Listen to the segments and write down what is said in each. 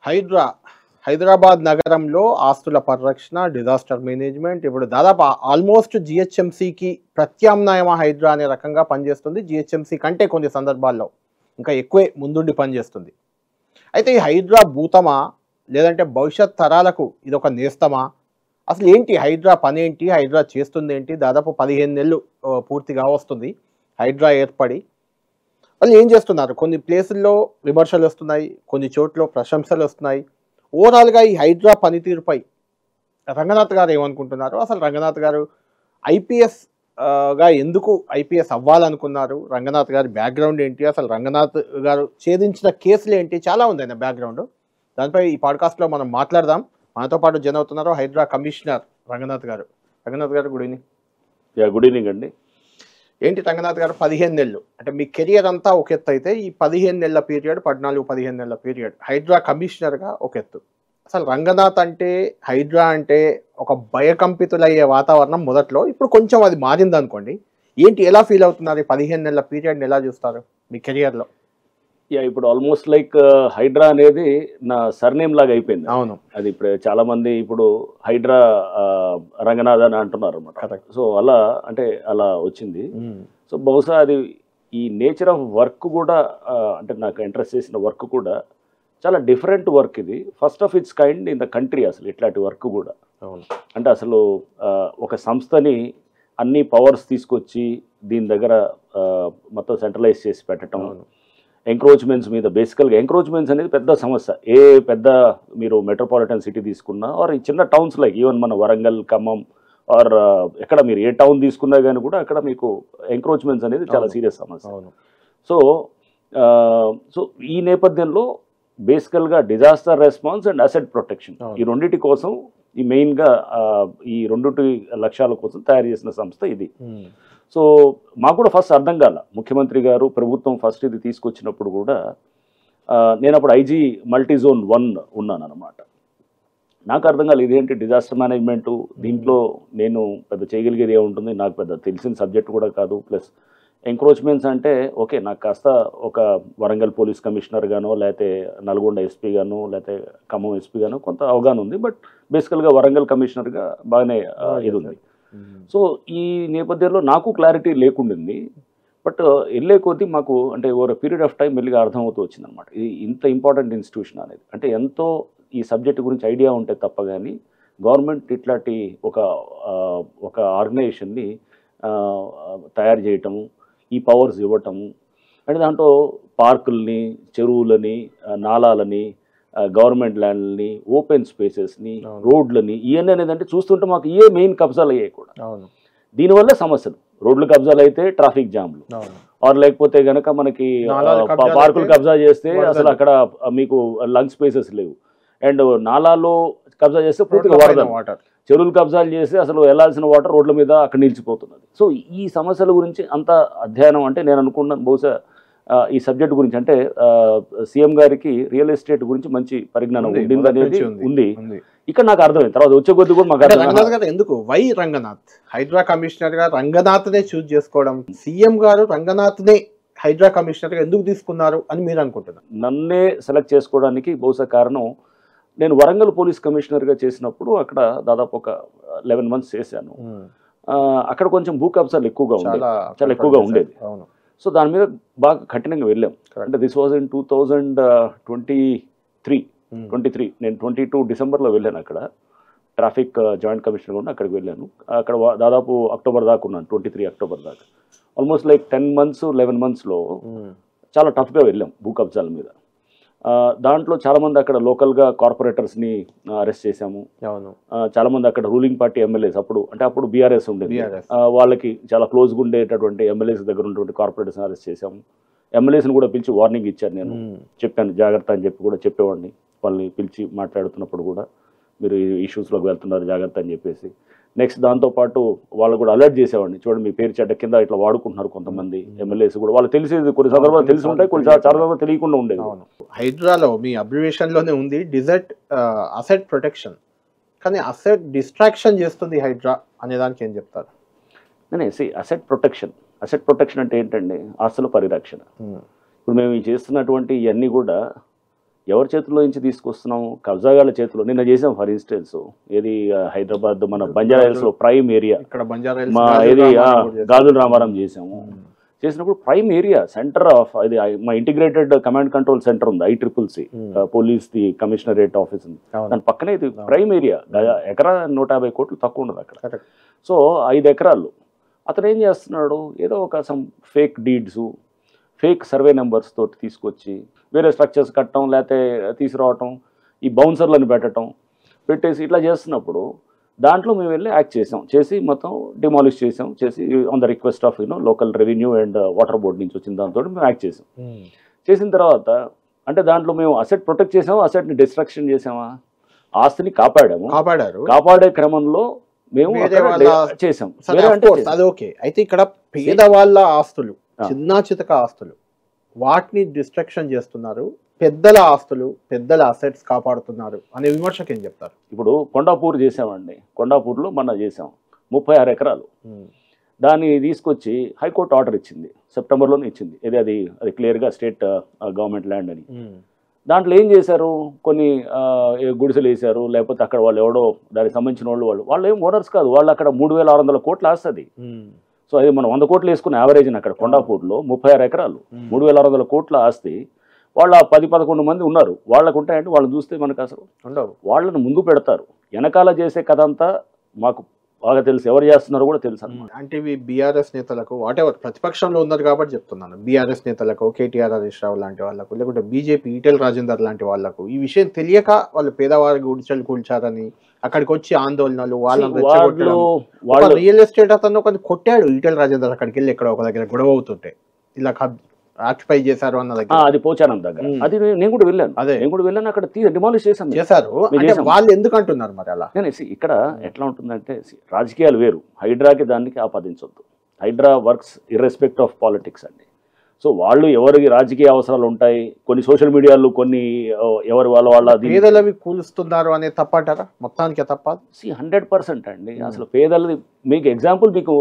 హైడ్రా హైదరాబాద్ నగరంలో ఆస్తుల పరిరక్షణ, డిజాస్టర్ మేనేజ్మెంట్ ఇప్పుడు దాదాపు ఆల్మోస్ట్ జిహెచ్ఎంసీకి ప్రత్యామ్నాయమ హైడ్రా అనే రకంగా పనిచేస్తుంది. జిహెచ్ఎంసీ కంటే కొన్ని సందర్భాల్లో ఇంకా ఎక్కువే ముందుండి పనిచేస్తుంది. అయితే ఈ హైడ్రా భూతమా, లేదంటే భవిష్యత్ తరాలకు ఇదొక నేస్తమా? అసలు ఏంటి హైడ్రా పని ఏంటి? హైడ్రా చేస్తుంది ఏంటి? దాదాపు 15 నెలలు పూర్తిగా వస్తుంది హైడ్రా ఏర్పడి. వాళ్ళు ఏం చేస్తున్నారు? కొన్ని ప్లేసుల్లో విమర్శలు వస్తున్నాయి, కొన్ని చోట్ల ప్రశంసలు వస్తున్నాయి. ఓవరాల్గా ఈ హైడ్రా పనితీరుపై రంగనాథ్ గారు ఏమనుకుంటున్నారు? అసలు రంగనాథ్ గారు ఐపీఎస్ గా ఎందుకు ఐపీఎస్ అవ్వాలనుకున్నారు? రంగనాథ్ గారి బ్యాక్గ్రౌండ్ ఏంటి? అసలు రంగనాథ్ గారు ఛేదించిన కేసులు ఏంటి? చాలా ఉంది ఆయన బ్యాక్గ్రౌండ్. దానిపై ఈ పాడ్కాస్ట్లో మనం మాట్లాడదాం. మనతో పాటు జన అవుతున్నారు హైడ్రా కమిషనర్ రంగనాథ్ గారు. రంగనాథ్ గారు గుడ్ ఈవినింగ్. గుడ్ ఈవినింగ్ అండి. ఏంటి రంగనాథ్ గారు 15 నెలలు అంటే మీ కెరియర్ అంతా ఒక ఎత్తు అయితే ఈ 15 నెలల పీరియడ్ 14-15 నెలల పీరియడ్ హైడ్రా కమిషనర్గా ఒక ఎత్తు. అసలు రంగనాథ్ అంటే హైడ్రా అంటే ఒక భయకంపితులయ్యే వాతావరణం మొదట్లో, ఇప్పుడు కొంచెం అది మారింది అనుకోండి. ఏంటి, ఎలా ఫీల్ అవుతున్నారు? ఈ 15 నెలల పీరియడ్ని ఎలా చూస్తారు మీ కెరియర్లో? ఇప్పుడు ఆల్మోస్ట్ లైక్ హైడ్రా అనేది నా సర్నేమ్ లాగా అయిపోయింది. అవును, అది ఇప్పుడు చాలా మంది ఇప్పుడు హైడ్రా రంగనాథ్ అని అంటున్నారు అనమాట. సో అలా అంటే అలా వచ్చింది. సో బహుశా అది ఈ నేచర్ ఆఫ్ వర్క్ కూడా అంటే నాకు ఇంట్రెస్ట్ చేసిన వర్క్ కూడా చాలా డిఫరెంట్ వర్క్. ఇది first of it's kind in the country. అసలు ఇట్లాంటి వర్క్ కూడా అంటే అసలు ఒక సంస్థని అన్ని పవర్స్ తీసుకొచ్చి దీని దగ్గర మొత్తం సెంట్రలైజ్ చేసి పెట్టడం, ఎంక్రోచ్మెంట్స్ మీద బేసికల్గా ఎంక్రోచ్మెంట్స్ అనేది పెద్ద సమస్య. ఏ పెద్ద మీరు మెట్రోపాలిటన్ సిటీ తీసుకున్నా ఆర్ ఈ చిన్న టౌన్స్ లైక్ ఈవెన్ మన వరంగల్, ఖమ్మం ఆర్ ఎక్కడ మీరు ఏ టౌన్ తీసుకున్నా కానీ కూడా అక్కడ మీకు ఎంక్రోచ్మెంట్స్ అనేది చాలా సీరియస్ సమస్య. సో సో ఈ నేపథ్యంలో బేసికల్గా disaster response and asset protection ఈ రెండింటి కోసం ఈ మెయిన్గా ఈ రెండింటి లక్ష్యాల కోసం తయారు చేసిన సంస్థ ఇది. సో మాకు కూడా ఫస్ట్ అర్థం కాల. ముఖ్యమంత్రి గారు ప్రభుత్వం ఫస్ట్ ఇది తీసుకొచ్చినప్పుడు కూడా నేను అప్పుడు ఐజీ మల్టీ జోన్ 1 ఉన్నాను అనమాట. నాకు అర్థం కాలేదు ఇదేంటి డిజాస్టర్ మేనేజ్మెంటు, దీంట్లో నేను పెద్ద చేయగలిగేది ఏముంటుంది, నాకు పెద్ద తెలిసిన సబ్జెక్ట్ కూడా కాదు. ప్లస్ ఎంక్రోచ్మెంట్స్ అంటే ఓకే, నాకు కాస్త ఒక వరంగల్ పోలీస్ కమిషనర్ గానో లేకపోతే నల్గొండ ఎస్పీ గానో లేకపోతే ఖమ్మం ఎస్పీ గానో కొంత అవగాహన ఉంది. బట్ బేసికల్గా వరంగల్ కమిషనర్గా బాగానే ఇది ఉంది. సో ఈ నేపథ్యంలో నాకు క్లారిటీ లేకుండింది. బట్ వెళ్ళే కొద్దీ మాకు అంటే ఓవర్ పీరియడ్ ఆఫ్ టైం మెల్లిగా అర్థమవుతూ వచ్చింది అనమాట. ఇది ఇంత ఇంపార్టెంట్ ఇన్స్టిట్యూషన్ అనేది. అంటే ఎంతో ఈ సబ్జెక్ట్ గురించి ఐడియా ఉంటే తప్ప కానీ గవర్నమెంట్ ఇట్లాంటి ఒక ఆర్గనైజేషన్ని తయారు చేయటము, ఈ పవర్స్ ఇవ్వటము అంటే దాంట్లో పార్కుల్ని, చెరువులని, నాలాలని, గవర్నమెంట్ ల్యాండ్ని, ఓపెన్ స్పేసెస్ని, రోడ్లని, ఇవన్నీ అనేది అంటే చూస్తుంటే మాకు ఇవే మెయిన్ కబ్జాలు అయ్యాయి కూడా. దీనివల్ల సమస్యలు రోడ్లు కబ్జాలు అయితే ట్రాఫిక్ జామ్లు, ఆర్ లేకపోతే కనుక మనకి పార్కులు కబ్జా చేస్తే అసలు అక్కడ మీకు లంగ్ స్పేసెస్ లేవు. అండ్ నాలాలో కబ్జా చేస్తే పూర్తిగా వాటర్, చెరువులు కబ్జాలు చేస్తే అసలు వెళ్లాల్సిన వాటర్ రోడ్ల మీద అక్కడ నిలిచిపోతున్నది. సో ఈ సమస్యల గురించి అంత అధ్యయనం అంటే నేను అనుకున్నాను బహుశా ఈ సబ్జెక్ట్ గురించి అంటే సీఎం గారికి రియల్ ఎస్టేట్ గురించి మంచి పరిజ్ఞానం ఉండింది అనేది ఉంది. ఇక్కడ నాకు అర్థమైంది. తర్వాత వచ్చే కొద్ది కూడా మాకు రంగనాథ్ గారు ఎందుకు వై రంగనాథ్ హైడ్రా కమిషనర్ గా రంగనాథ్నే చూజ్ చేసుకోవడం, సీఎం గారు రంగనాథ్నే హైడ్రా కమిషనర్ గా ఎందుకు తీసుకున్నారు అని మీరు అనుకుంటున్నారు? నన్నే సెలెక్ట్ చేసుకోవడానికి బహుశా కారణం, నేను వరంగల్ పోలీస్ కమిషనర్గా చేసినప్పుడు అక్కడ దాదాపు ఒక 11 months చేశాను. అక్కడ కొంచెం భూ కబ్జాలు ఎక్కువగా ఉండేది, చాలా ఎక్కువగా ఉండేది. సో దాని మీద బాగా కఠినంగా వెళ్ళాం. అంటే దిస్ వాజ్ ఇన్ 2023. నేను 22 డిసెంబర్లో వెళ్ళాను. అక్కడ ట్రాఫిక్ జాయింట్ కమిషనర్గా ఉన్న అక్కడికి వెళ్ళాను. అక్కడ దాదాపు అక్టోబర్ దాకా ఉన్నాను, 23 అక్టోబర్ దాకా. ఆల్మోస్ట్ లైక్ 10 months 11 monthsలో చాలా టఫ్గా వెళ్ళాం భూ కబ్జాల మీద. దాంట్లో చాలామంది అక్కడ లోకల్గా కార్పొరేటర్స్ని అరెస్ట్ చేశాము. చాలామంది అక్కడ రూలింగ్ పార్టీ ఎమ్మెల్యేస్, అప్పుడు బీఆర్ఎస్ ఉండేది, వాళ్ళకి చాలా క్లోజ్గా ఉండేటటువంటి ఎమ్మెల్యేస్ దగ్గర ఉన్నటువంటి కార్పొరేటర్స్ని అరెస్ట్ చేశాము. ఎమ్మెల్యేస్ని కూడా పిలిచి వార్నింగ్ ఇచ్చాను. నేను చెప్పాను జాగ్రత్త అని చెప్పి కూడా చెప్పేవాడిని. వాళ్ళని పిలిచి మాట్లాడుతున్నప్పుడు కూడా మీరు ఈ ఇష్యూస్లోకి వెళ్తున్నారు జాగ్రత్త అని చెప్పేసి. నెక్స్ట్ దాంతోపాటు వాళ్ళు కూడా అలర్ట్ చేసేవాడిని, చూడండి మీ పేరు చెడ్డ కింద ఇట్లా వాడుకుంటున్నారు కొంతమంది ఎమ్మెల్యేస్ కూడా. వాళ్ళు తెలిసేది కొన్ని సందర్భాలు తెలిసి ఉంటాయి, కొన్ని చాలా సందర్భాలు తెలియకుండా ఉండేది. హైడ్రాలో మీ అబ్రివేషన్లోనే ఉంది అసెట్ ప్రొటెక్షన్, కానీ అసెట్ డిస్ట్రాక్షన్ చేస్తుంది హైడ్రా అనే దానికి ఏం చెప్తారు? నేను అసెట్ ప్రొటెక్షన్ అంటే ఏంటండి, ఆస్తుల పరిరక్షణ. ఇప్పుడు మేము చేస్తున్నటువంటి ఇవన్నీ కూడా ఎవరి చేతిలో నుంచి తీసుకొస్తున్నాం? కబ్జాగాళ్ళ చేతిలో. నిన్న చేసాం ఫర్ ఇన్స్టెన్స్, ఏది హైదరాబాద్ మన బంజారా హిల్స్ లో ప్రైమ్ ఏరియా, మా ఏది గాజుల రామారం చేసాము. చేసినప్పుడు ప్రైమ్ ఏరియా సెంటర్ ఆఫ్ ఇది మా ఇంటిగ్రేటెడ్ కమాండ్ కంట్రోల్ సెంటర్ ఉంది, ICCC police the commissionerate office ఉంది, దాని పక్కనే ఇది ప్రైమ్ ఏరియా. ఎకరా 150 కోట్లు తక్కువ ఉండదు అక్కడ. సో 5 ఎకరాలు అతను ఏం చేస్తున్నాడు, ఏదో ఒక some fake deeds, fake survey numbers తోటి తీసుకొచ్చి వేరే స్ట్రక్చర్స్ కట్టడం, లేకపోతే తీసుకురావటం, ఈ బౌన్సర్లను పెట్టేసి ఇట్లా చేస్తున్నప్పుడు దాంట్లో మేము వెళ్ళి యాక్ట్ చేసి మొత్తం డిమాలిష్ చేసి on the request of local revenue and water board నుంచి వచ్చిన దాంతో మేము యాక్ట్ చేసిన తర్వాత అంటే దాంట్లో మేము అసెట్ ప్రొటెక్ట్ చేసాము, అసెట్ని డిస్ట్రక్షన్ చేసామా? ఆస్తిని కాపాడే క్రమంలో మేము చేసాం. అది ఓకే. అయితే ఇక్కడ పేదవాళ్ళ ఆస్తులు, చిన్న చితక ఆస్తులు, వాటిని డిస్ట్రక్షన్ చేస్తున్నారు, పెద్దల ఆస్తులు, పెద్దల అసెట్స్ కాపాడుతున్నారు అనే విమర్శకు ఏం చెప్తారు? ఇప్పుడు కొండాపూర్ చేసామండి, కొండాపూర్లో మన చేసాం 36 ఎకరాలు. దాన్ని తీసుకొచ్చి హైకోర్టు ఆర్డర్ ఇచ్చింది, సెప్టెంబర్లోనే ఇచ్చింది. అది క్లియర్గా స్టేట్ గవర్నమెంట్ ల్యాండ్ అని. దాంట్లో ఏం చేశారు, కొన్ని గుడిసెలు వేశారు, లేకపోతే అక్కడ వాళ్ళు ఎవడో దానికి సంబంధించిన వాళ్ళు ఏం ఓనర్స్ కాదు, వాళ్ళు అక్కడ 3600 కోట్లు ఆస్తుంది. సో అది మనం 100 కోట్లు వేసుకున్న యావరేజ్ అక్కడ కొండాపూర్లో 36 ఎకరాలు 3600 కోట్ల ఆస్తి. వాళ్ళ 10-11 మంది ఉన్నారు, వాళ్ళకు ఉంటాయంటే వాళ్ళని చూస్తే మనకు అసలు ఉండవు. వాళ్ళని ముందు పెడతారు, వెనకాల చేసే కథ అంతా మాకు బాగా తెలుసు, ఎవరు చేస్తున్నారో కూడా తెలుసు అన్నమాట. అంటే ఇవి బీఆర్ఎస్ నేతలకు, వాటెవర్ ప్రతిపక్షంలో ఉన్నారు కాబట్టి చెప్తున్నాను, బీఆర్ఎస్ నేతలకు, కేటీఆర్ హరీష్ రావు లాంటి వాళ్ళకు, లేకుంటే బీజేపీ ఈటెల రాజేందర్ లాంటి వాళ్ళకు ఈ విషయం తెలియక వాళ్ళు పేదవారి గుడిచెలు కూల్చారని అక్కడికి వచ్చి ఆందోళనలు, వాళ్ళ రియల్ ఎస్టేట్ అతను ఒక కొట్టాడు ఈటెల రాజేందర్, అక్కడికి వెళ్ళి ఎక్కడ ఒక దగ్గర గొడవ అవుతుంటే ఇలా ఆక్యుపై చేశారు అన్న దగ్గర, అది పోచారం దగ్గర. అది నేను కూడా వెళ్ళాను, అక్కడ డిమాలిష్ చేశారు. వాళ్ళు ఎందుకు అంటున్నారు మరి అలా? ఇక్కడ ఎట్లా ఉంటుందంటే రాజకీయాలు వేరు, హైడ్రాకి దానికి ఆపాదించొద్దు. హైడ్రా వర్క్స్ ఇర్రెస్పెక్ట్ ఆఫ్ పాలిటిక్స్ అండి. సో వాళ్ళు ఎవరికి రాజకీయ అవసరాలు ఉంటాయి, కొన్ని సోషల్ మీడియాలో కొన్ని ఎవరు వాళ్ళ పేదలవి కూలుస్తున్నారు అనే తప్పంటారా? మొత్తానికి తప్ప 100% అండి. అసలు పేదలది మీకు ఎగ్జాంపుల్ మీకు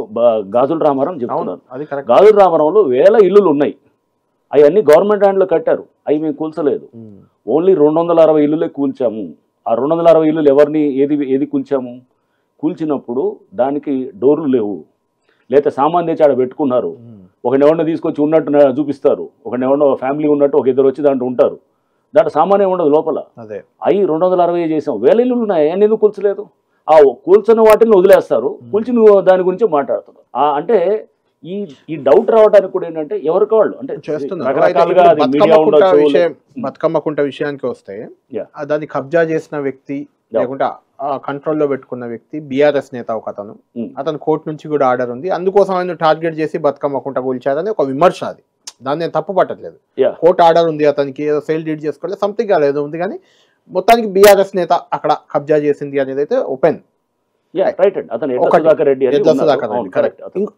గాజుల రామారం చెప్తున్నాను. గాజుల రామారంలో 1000 ఇల్లులు ఉన్నాయి, అవన్నీ గవర్నమెంట్ హ్యాండ్లో కట్టారు, అవి మేము కూల్చలేదు. ఓన్లీ 260 ఇల్లులే కూల్చాము. ఆ 260 ఇల్లులు ఎవరిని ఏది కూల్చినప్పుడు దానికి డోర్లు లేవు, లేదా సామాన్ తెచ్చి ఆడ పెట్టుకున్నారు. ఒకనెవరిని తీసుకొచ్చి ఉన్నట్టు చూపిస్తారు, ఒకనెవరినో ఫ్యామిలీ ఉన్నట్టు ఒక ఇద్దరు వచ్చి దాంట్లో ఉంటారు, దాంట్లో సామానే ఉండదు లోపల. అవి 260 చేసాం. 1000 ఇల్లులు ఉన్నాయి, అన్ని ఎందుకు కూల్చలేదు? ఆ కూల్చిన వాటిని వదిలేస్తారు, కూల్చిన దాని గురించి మాట్లాడుతారు. అంటే ఈ డౌట్ రావడానికి కూడా ఏంటంటే ఎవరికి వాళ్ళు అంటే బతుకమ్మ కుంట విషయానికి వస్తే దాన్ని కబ్జా చేసిన వ్యక్తి లేకుంటే కంట్రోల్లో పెట్టుకున్న వ్యక్తి బీఆర్ఎస్ నేత ఒక అతను కోర్టు నుంచి కూడా ఆర్డర్ ఉంది, అందుకోసం ఆయన టార్గెట్ చేసి బతుకమ్మ కుంట కూల్చారని ఒక విమర్శ. అది దాన్ని నేను తప్పు పట్టట్లేదు, కోర్టు ఆర్డర్ ఉంది, అతనికి ఏదో సేల్ డీడ్ చేసుకోలేదు, సంథింగ్ అలా ఏదో ఉంది, కానీ మొత్తానికి బీఆర్ఎస్ నేత అక్కడ కబ్జా చేసింది అనేది అయితే ఓపెన్.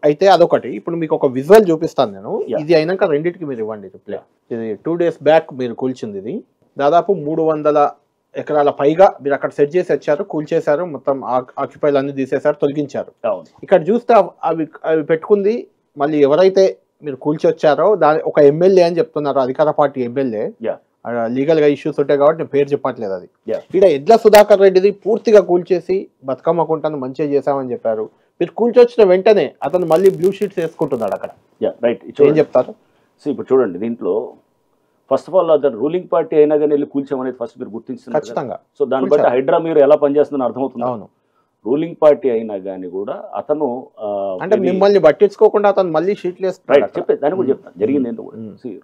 అయితే అదొకటి. ఇప్పుడు మీకు ఒక విజువల్ చూపిస్తాను నేను, ఇది అయినాక రెండింటికి మీరు ఇవ్వండి రిప్లై. ఇది 2 days బ్యాక్ మీరు కూల్చింది, ఇది దాదాపు 300 ఎకరాల పైగా మీరు అక్కడ సెట్ చేసి వచ్చారు, కూల్చేశారు, మొత్తం ఆక్యుపైలు అన్ని తీసేశారు, తొలగించారు. ఇక్కడ చూస్తే అవి పెట్టుకుంది మళ్ళీ ఎవరైతే మీరు కూల్చి వచ్చారో దాని ఒక ఎమ్మెల్యే అని చెప్తున్నారు, అధికార పార్టీ ఎమ్మెల్యే. లీగల్ గా ఇష్యూస్ ఉంటాయి కాబట్టి నేను పేరు చెప్పట్లేదు. అది ఇక్కడ ఎడ్ల సుధాకర్ రెడ్డిది పూర్తిగా కూల్చేసి బతుకమ్మ కుంటను మంచిగా చేశామని చెప్పారు. మీరు కూల్చొచ్చిన వెంటనే అతను మళ్ళీ బ్లూ షీట్స్ వేసుకుంటున్నాడు అక్కడ. ఏం చెప్తారు? ఇప్పుడు చూడండి, దీంట్లో ఫస్ట్ ఆఫ్ ఆల్ అతను రూలింగ్ పార్టీ అయినా కానీ వెళ్ళి కూల్చామనేది ఫస్ట్ మీరు గుర్తించారు ఖచ్చితంగా. సో దాన్ని బట్టి హైడ్రా మీరు ఎలా పనిచేస్తుందని అర్థమవుతుంది. అవును, రూలింగ్ పార్టీ అయినా కానీ కూడా అతను అంటే మిమ్మల్ని పట్టించుకోకుండా అతను మళ్ళీ షీట్లు వేస్తాడు. చెప్పేది దాన్ని కూడా చెప్తాను, జరిగింది ఏంటో కూడా.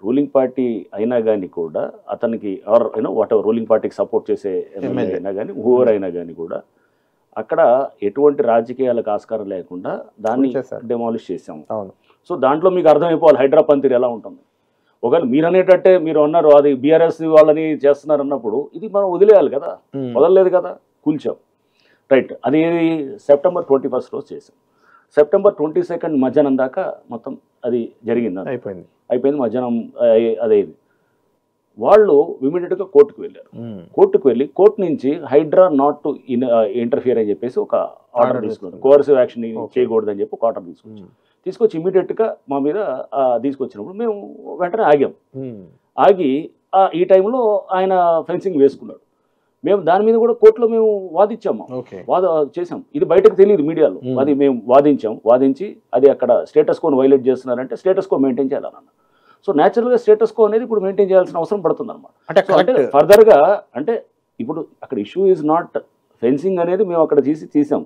రూలింగ్ పార్టీ అయినా కానీ కూడా అతనికి వాట్ ఎవర్ రూలింగ్ పార్టీకి సపోర్ట్ చేసే ఎమ్మెల్యే అయినా కానీ హూవర్ అయినా కానీ కూడా అక్కడ ఎటువంటి రాజకీయాలకు ఆస్కారం లేకుండా దాన్ని డెమాలిష్ చేసాము. సో దాంట్లో మీకు అర్థమైపోవాలి హైడ్రా పంతిరి ఎలా ఉంటుంది. ఒకవేళ మీరు అనేటట్టే మీరు అన్నారు అది బీఆర్ఎస్ వాళ్ళని చేస్తున్నారు అన్నప్పుడు ఇది మనం వదిలేయాలి కదా, వదలలేదు కదా, కూల్చాం. రైట్, అది సెప్టెంబర్ 21 రోజు చేసాం. సెప్టెంబర్ 22 మధ్యాహ్నం దాకా మొత్తం అది జరిగింది, అయిపోయింది మధ్యాహ్నం. అదేది వాళ్ళు ఇమీడియట్గా కోర్టుకు వెళ్ళారు. కోర్టుకు వెళ్ళి కోర్టు నుంచి హైడ్రా నాట్ టు ఇంటర్ఫియర్ అని చెప్పేసి ఒక ఆర్డర్ తీసుకున్నారు. కోర్సివ్ యాక్షన్ చేయకూడదని చెప్పి ఒక ఆర్డర్ తీసుకొచ్చి ఇమీడియట్గా మా మీద తీసుకొచ్చినప్పుడు మేము వెంటనే ఆగాం. ఆగి ఈ టైంలో ఆయన ఫెన్సింగ్ వేసుకున్నాడు. మేము దాని మీద కూడా కోర్టులో మేము వాదించాము, చేసాం. ఇది బయటకు తెలియదు మీడియాలో. అది మేము వాదించి అది అక్కడ స్టేటస్ కోని వైలేట్ చేస్తున్నారంటే స్టేటస్ కో మెయింటైన్ చేయాలన్న. సో న్యాచురల్గా స్టేటస్ కో అనేది ఇప్పుడు మెయింటైన్ చేయాల్సిన అవసరం పడుతుంది అనమాట. అంటే ఫర్దర్గా అంటే ఇప్పుడు అక్కడ ఇష్యూ ఈజ్ నాట్ ఫెన్సింగ్ అనేది మేము అక్కడ తీసాం,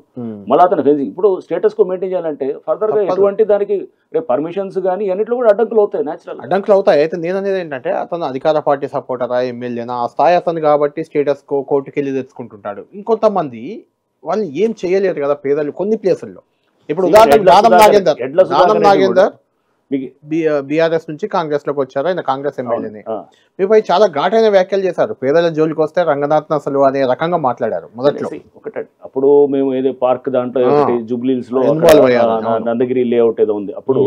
మళ్ళీ అతను ఫెన్సింగ్ ఇప్పుడు స్టేటస్ కో మెయింటైన్ చేయాలంటే ఫర్దర్గా ఎటువంటి దానికి రేపు పర్మిషన్స్ కానీ అన్నింటిలో కూడా అడ్డంకులు అవుతాయి, న్యాచురల్ అడ్డంకులు అవుతాయి. అయితే నేను అనేది ఏంటంటే అతను అధికార పార్టీ సపోర్టరా, ఎమ్మెల్యేనా, ఆ స్థాయి అతను కాబట్టి స్టేటస్ కో కోర్టుకి వెళ్ళి తెచ్చుకుంటుంటాడు. ఇంకొంతమంది వాళ్ళు ఏం చేయలేరు కదా పేదలు కొన్ని ప్లేసుల్లో. ఇప్పుడు ఉదాహరణకు దానం నాగేందర్ బీఆర్ఎస్ నుంచి కాంగ్రెస్ లోకి వచ్చారు, ఆయన కాంగ్రెస్ ఎమ్మెల్యేని. మీపై చాలా ఘాటైన వ్యాఖ్యలు చేశారు. పేదల జోలికి వస్తే రంగనాథ్ అసలు అనే రకంగా మాట్లాడారు మొదట్లో. ఒకటే అప్పుడు మేము ఏదో పార్క్ దాంట్లో జూబ్లీహిల్స్ లో నందగిరి లేఅవుట్ ఏదో ఉంది, అప్పుడు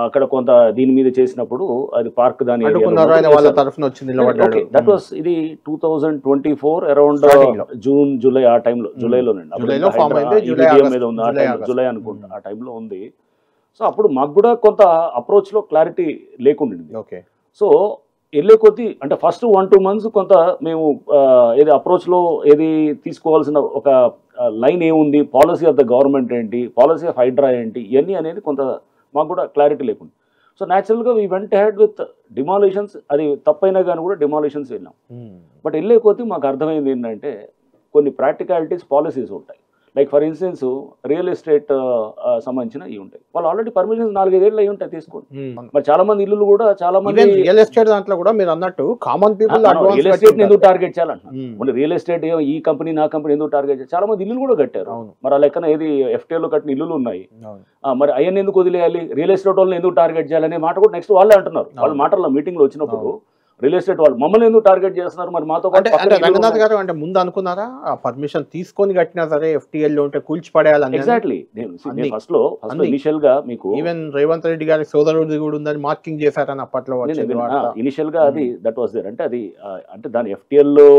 అక్కడ కొంత దీని మీద చేసినప్పుడు అది పార్క్ దాని వాళ్ళ తరఫున వచ్చి నిలబడ్డాడు. దట్ వాస్ ఇది 2024 అరౌండ్ జూన్ జూలై ఆ టైంలో, జూలైలోనండి, జూలై అనుకుంటా ఆ టైంలో ఉంది. సో అప్పుడు మాకు కూడా కొంత అప్రోచ్లో క్లారిటీ లేకుండింది. సో వెళ్ళే కొద్దీ అంటే ఫస్ట్ 1-2 months కొంత మేము ఏది అప్రోచ్లో ఏది తీసుకోవాల్సిన ఒక లైన్ ఏముంది, పాలసీ ఆఫ్ ద గవర్నమెంట్ ఏంటి, పాలసీ ఆఫ్ హైడ్రా ఏంటి, ఇవన్నీ అనేది కొంత మాకు కూడా క్లారిటీ లేకుండా. సో న్యాచురల్గా we went head with demolitions. అది తప్పైనా కానీ కూడా డిమాలిషన్స్ వెళ్ళాం. బట్ వెళ్ళే కొద్దీ మాకు అర్థమైంది ఏంటంటే కొన్ని ప్రాక్టికాలిటీస్, పాలసీస్ ఉంటాయి. Like for instance real estate సంబంధించిన ఇవి ఉంటాయి. వాళ్ళు ఆల్రెడీ పర్మిషన్స్ 4-5 ఏళ్ళు అయి ఉంటాయి తీసుకొని. మరి చాలా మంది ఇల్లు కూడా చాలా మంది రియల్ ఎస్టేట్ దాంట్లో కూడా మీరు అన్నట్టు కామన్ పీపుల్ రియల్ ఎస్టేట్ ఎందుకు టార్గెట్ చేయాలంటున్నారు. రియల్ ఎస్టేట్ ఈ కంపెనీ నా కంపెనీ ఎందుకు టార్గెట్ చేయాలి? చాలా మంది ఇల్లు కూడా కట్టారు. మరి ఆ లెక్కన ఏది ఎఫ్టీఏలో కట్టిన ఇల్లులు ఉన్నాయి. మరి అవన్నీ ఎందుకు వదిలేయాలి, రియల్ ఎస్టేట్ వాళ్ళని ఎందుకు టార్గెట్ చేయాలనే మాట కూడా నెక్స్ట్ వాళ్ళే అంటున్నారు. వాళ్ళ మాటల్లో మీటింగ్ లో వచ్చినప్పుడు రియల్ ఎస్టేట్ వాళ్ళు మమ్మల్ని ఎందుకు టార్గెట్ చేస్తున్నారు, మరి మాతో అంటే రంగనాథ్ గారు అంటే ముందు అనుకున్నారా పర్మిషన్ తీసుకొని కట్టినా సరే ఎఫ్టీఎల్ లో ఉంటే కూల్చి పడేయాలని? ఎగ్జాక్ట్లీ. ఫస్ట్ లో ఇనిషియల్ గా మీకు ఈవెన్ రేవంత్ రెడ్డి గారి సోదరుడు కూడా ఉందని మార్కింగ్ చేశారని అప్పట్లో ఇనిషియల్ గా అది దట్ వాస్ దేర్. అంటే అది అంటే దాని ఎఫ్టీఎల్ లో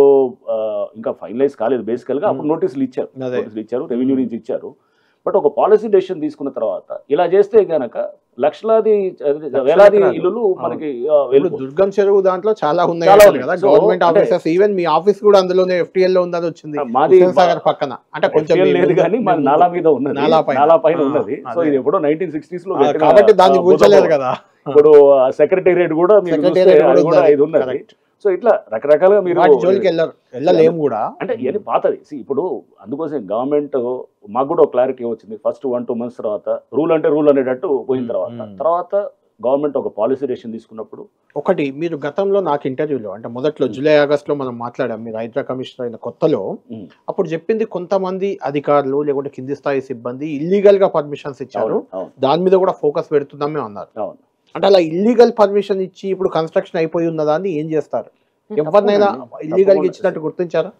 ఇంకా ఫైనలైజ్ కాలేదు బేసికల్ గా. అప్పుడు నోటీసులు ఇచ్చారు, రెవెన్యూ నుంచి ఇచ్చారు. బట్ ఒక పాలసీ డెసిషన్ తీసుకున్న తర్వాత ఇలా చేస్తే గనక లక్షలాది వేలాది ఇల్లులు మనకి దుర్గం చెరువు దాంట్లో చాలా ఉన్నాయి కదా గవర్నమెంట్ ఆఫీసెస్. ఈవెన్ మీ ఆఫీస్ కూడా అందులోనే ఎఫ్టీఎల్ లో ఉందని వచ్చింది. మాది పక్కన అంటే కొంచెం లేదు కానీ మన నాలా మీద ఉన్నది, నాలా పైన ఉన్నది. సో ఇది ఎప్పుడో 1960s లో కాబట్టి దాన్ని కూర్చోలేదు కదా. ఇప్పుడు సెక్రటేరియట్ కూడా ఇది ఉన్నది. సో ఇట్లా రకరకాలుగా మీరు జోలికి వెళ్ళలేము కూడా. అంటే ఇవన్నీ పాతది. ఇప్పుడు అందుకోసం గవర్నమెంట్ మాకు కూడా ఒక క్లారిటీ వచ్చింది. ఫస్ట్ 1-2 months తర్వాత రూల్ అంటే రూల్ అనేటట్టు పోయిన తర్వాత గవర్నమెంట్ ఒక పాలసీ డెసిషన్ తీసుకున్నప్పుడు ఒకటి మీరు గతంలో నాకు ఇంటర్వ్యూలో అంటే మొదట్లో జూలై ఆగస్ట్ లో మనం మాట్లాడాం, మీరు హైడ్రా కమిషనర్ అయిన కొత్తలో. అప్పుడు చెప్పింది కొంతమంది అధికారులు లేకుంటే కింది స్థాయి సిబ్బంది ఇల్లీగల్ గా పర్మిషన్స్ ఇచ్చారు, దాని మీద కూడా ఫోకస్ పెడుతున్నామే అన్నారు. అంటే అలా ఇల్లీగల్ పర్మిషన్ ఇచ్చి ఇప్పుడు కన్స్ట్రక్షన్ అయిపోయి ఉన్నదాన్ని ఏం చేస్తారు? ఎవరినైనా ఇల్లీగల్ గా ఇచ్చినట్టు గుర్తించారా?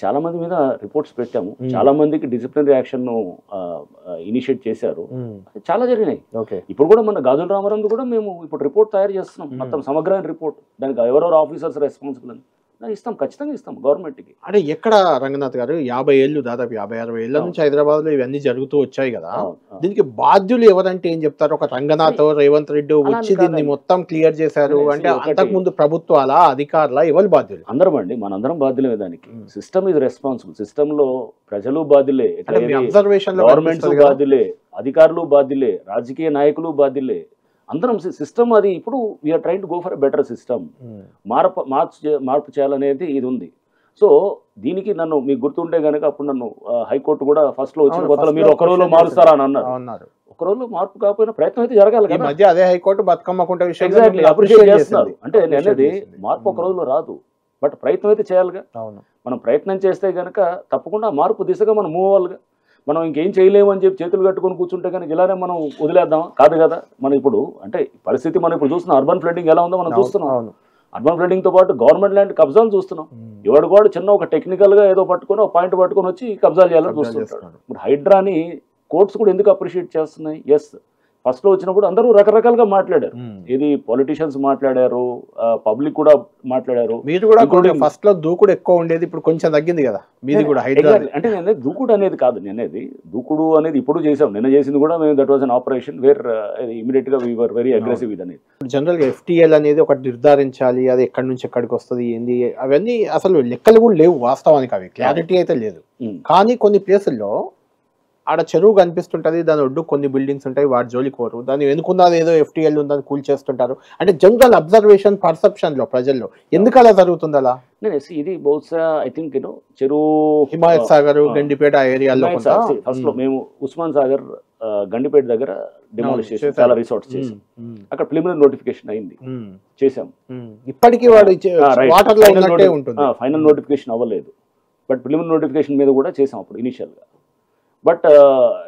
చాలా మంది మీద రిపోర్ట్స్ పెట్టాము, చాలా మందికి డిసిప్లినరీ యాక్షన్ ఇనిషియేట్ చేశారు, చాలా జరిగినాయి. ఇప్పుడు కూడా మన గాజుల రామారావు కూడా మేము ఇప్పుడు రిపోర్ట్ తయారు చేస్తున్నాం, మొత్తం సమగ్రమైన రిపోర్ట్. దానికి ఎవరెవరు ఆఫీసర్స్ రెస్పాన్సిబుల్ అని ఇస్తాం, ఖచ్చితంగా ఇస్తాం గవర్నమెంట్కి. అంటే ఎక్కడ రంగనాథ్ గారు 50 ఏళ్ళు దాదాపు 50-60 ఏళ్ల నుంచి హైదరాబాద్ లో ఇవన్నీ జరుగుతూ వచ్చాయి కదా, దీనికి బాధ్యులు ఎవరంటే ఏం చెప్తారు? ఒక రంగనాథ్, రేవంత్ రెడ్డి వచ్చి దీన్ని మొత్తం క్లియర్ చేశారు అంటే అంతకు ముందు ప్రభుత్వాల అధికారుల ఎవరు బాధ్యులు? అందరం అండి, మనందరం బాధ్యులే దానికి. System is responsible. సిస్టమ్ లో ప్రజలు బాధ్యులే, గవర్నమెంట్స్ బాధ్యులే, అధికారులు బాధ్యులే, రాజకీయ నాయకులు బాధ్యులే, అందరం. సిస్టమ్ అది ఇప్పుడు we're trying to go for a better system. మార్పు చేయాలనేది ఇది ఉంది. సో దీనికి నన్ను మీకు గుర్తుంటే కనుక అప్పుడు నన్ను హైకోర్టు కూడా ఫస్ట్ లో వచ్చిన కొత్తలో మీరు ఒక రోజులో మారుస్తారా అని అన్నారు. ఒక రోజులో మార్పు కాకపోయినా ప్రయత్నం అయితే జరగాలి కదా. మధ్య అదే హైకోర్టు బతుకమ్మ ఎగ్జాక్ట్లీ అప్రిషియేట్ చేస్తున్నారు. అంటే అనేది మార్పు ఒక రోజులో రాదు, బట్ ప్రయత్నం అయితే చేయాలిగా. మనం ప్రయత్నం చేస్తే కనుక తప్పకుండా మార్పు దిశగా మనం మూవ్ అవ్వాలిగా. మనం ఇంకేం చేయలేము అని చెప్పి చేతులు కట్టుకొని కూర్చుంటే కనుక ఇలానే మనం వదిలేద్దాం కాదు కదా. మనం ఇప్పుడు అంటే పరిస్థితి మనం ఇప్పుడు చూస్తున్నాం, అర్బన్ ఫ్లడ్డింగ్ ఎలా ఉందో మనం చూస్తున్నాం. అర్బన్ ఫ్లడ్డింగ్ తో పాటు గవర్నమెంట్ ల్యాండ్ కబ్జాలు చూస్తున్నాం. ఎవడు కూడా చిన్న ఒక టెక్నికల్ గా ఏదో పట్టుకొని ఒక పాయింట్ పట్టుకొని వచ్చి కబ్జాలు చేయాలని చూస్తున్నాడు. ఇప్పుడు హైడ్రాని కోర్ట్స్ కూడా ఎందుకు అప్రిషియేట్ చేస్తున్నాయి? ఎస్, ఫస్ట్ లో వచ్చినప్పుడు అందరూ రకరకాలుగా మాట్లాడారు. ఇది పొలిటీషియన్స్ మాట్లాడారు, పబ్లిక్ కూడా మాట్లాడారు. మీరు కూడా ఫస్ట్ లో దూకుడు ఎక్కువ ఉండేది, ఇప్పుడు కొంచెం తగ్గింది కదా మీది కూడా. అంటే నేను దూకుడు అనేది కాదు, నేనేది దూకుడు అనేది ఇప్పుడు చేసాం, నిన్న చేసింది కూడా మేము. That was an operation where immediate గా వీ వర్ వెరీ అగ్రెసివ్ ఇది అనేది. జనరల్ గా FTL అనేది ఒకటి నిర్ధారించాలి, అది ఎక్కడి నుంచి ఎక్కడికి వస్తుంది ఏంది, అవన్నీ అసలు లెక్కలు కూడా లేవు వాస్తవానికి, అవి క్లారిటీ అయితే లేదు. కానీ కొన్ని ప్లేసుల్లో ఆడ చెరువు కనిపిస్తుంటది, దాని ఒడ్డు కొన్ని బిల్డింగ్స్ ఉంటాయి, వాటి జోలికి పోరు, దాన్ని వెనుకున్నది ఏదో FTL ఉందని కూల్ చేస్తుంటారు. అంటే జనరల్ అబ్జర్వేషన్ పర్సెప్షన్ లో ప్రజల్లో ఎందుకు అలా జరుగుతుంది అలా? ఇది బహుశా ఐ థింక్ చెరువు హిమాయత్ సాగర్, గండిపేట ఏరియాలో ఫస్ట్ లో మేము ఉస్మాన్ సాగర్ గండిపేట దగ్గర డిమాలిష్ చేసాం, చాలా రిసార్ట్స్ చేసాం. అక్కడ ప్రిలిమినరీ నోటిఫికేషన్ అయింది, చేసాం. ఇప్పటికీ వాడు వాటర్ లో ఉన్నట్టే ఉంటుంది, ఫైనల్ నోటిఫికేషన్ అవ్వలేదు. బట్ ప్రిలిమినరీ నోటిఫికేషన్ మీద కూడా చేసాం అప్పుడు ఇనిషియల్ గా. బట్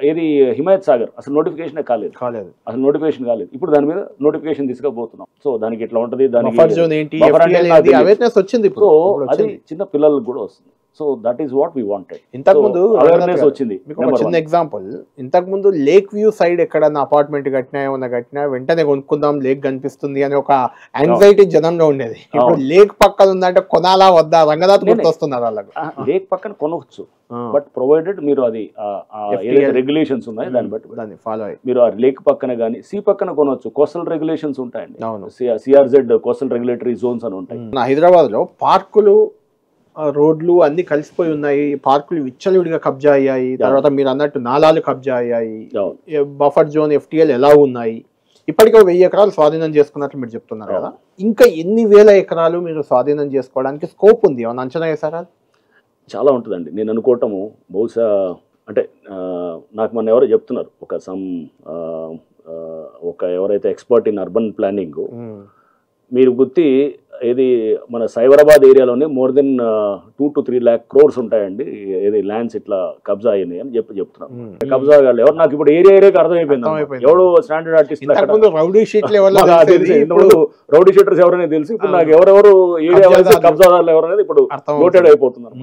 ఏది హిమాయత్ సాగర్ అసలు నోటిఫికేషన్ కాలేదు, అసలు నోటిఫికేషన్ కాలేదు. ఇప్పుడు దాని మీద నోటిఫికేషన్ తీసుకుపోతున్నాం. సో దానికి ఎట్లా ఉంటది, దానికి అది చిన్న పిల్లలకు కూడా వస్తుంది. So that is what we wanted. ఇంతకుముందు అవేర్నెస్ వచ్చింది. చిన్న ఎగ్జాంపుల్, ఇంతకుముందు లేక్ వ్యూ సైడ్ ఎక్కడన్నా అపార్ట్మెంట్ కట్టినా ఏమన్నా కట్టినా వెంటనే కొనుక్కుందాం, లేక్ కనిపిస్తుంది అని ఒక యాంగ్జైటీ జనంలో ఉండేది. ఇప్పుడు లేక్ పక్కన ఉందంటే కొనాలా వద్దా, రంగనాథ్ గుర్తొస్తున్నారు వాళ్ళకు. లేక్ పక్కన కొనవచ్చు, బట్ ప్రొవైడెడ్ మీరు అది రెగ్యులేషన్స్ ఉన్నాయి దాన్ని బట్టి దాన్ని ఫాలో అయ్యి మీరు ఆ లేక్ పక్కన కానీ సీ పక్కన కొనవచ్చు. కోస్టల్ రెగ్యులేషన్స్ ఉంటాయండి, CRZ కోస్టల్ రెగ్యులేటరీ జోన్స్ అని ఉంటాయి. హైదరాబాద్ లో పార్కులు, రోడ్లు అన్ని కలిసిపోయి ఉన్నాయి, పార్కులు విచ్చలవిడిగా కబ్జా అయ్యాయి, తర్వాత మీరు అన్నట్టు నాలాలు కబ్జా అయ్యాయి, బఫర్ జోన్ FTL ఎలా ఉన్నాయి. ఇప్పటికే 1000 ఎకరాలు స్వాధీనం చేసుకున్నట్లు మీరు చెప్తున్నారు కదా, ఇంకా ఎన్ని వేల ఎకరాలు మీరు స్వాధీనం చేసుకోవడానికి స్కోప్ ఉంది, ఏమన్నా అంచనా వేసారా? చాలా ఉంటుందండి. నేను అనుకోవటము బహుశా అంటే నాకు మొన్న ఎవరో చెప్తున్నారు, ఒక ఎవరైతే ఎక్స్పర్ట్ ఇన్ అర్బన్ ప్లానింగ్, మీరు గుర్తి ఏది మన సైబరాబాద్ ఏరియాలోనే more than 2 to 3 lakh crores ఉంటాయండి ఏది ల్యాండ్స్ ఇట్లా కబ్జా అయినాయి అని చెప్తున్నాను. కబ్జా కాదు ఎవరు, నాకు ఇప్పుడు ఏరియాకి అర్థమైపోయింది. ఎవడు స్టాండర్డ్ ఆర్టిస్ట్ రౌడీ షీటర్స్ ఎవరైనా తెలుసు, ఇప్పుడు నాకు ఎవరెవరు ఏరియా కబ్జాదారులు ఎవరనేది ఇప్పుడు నోటెడ్ అయిపోతున్నారు.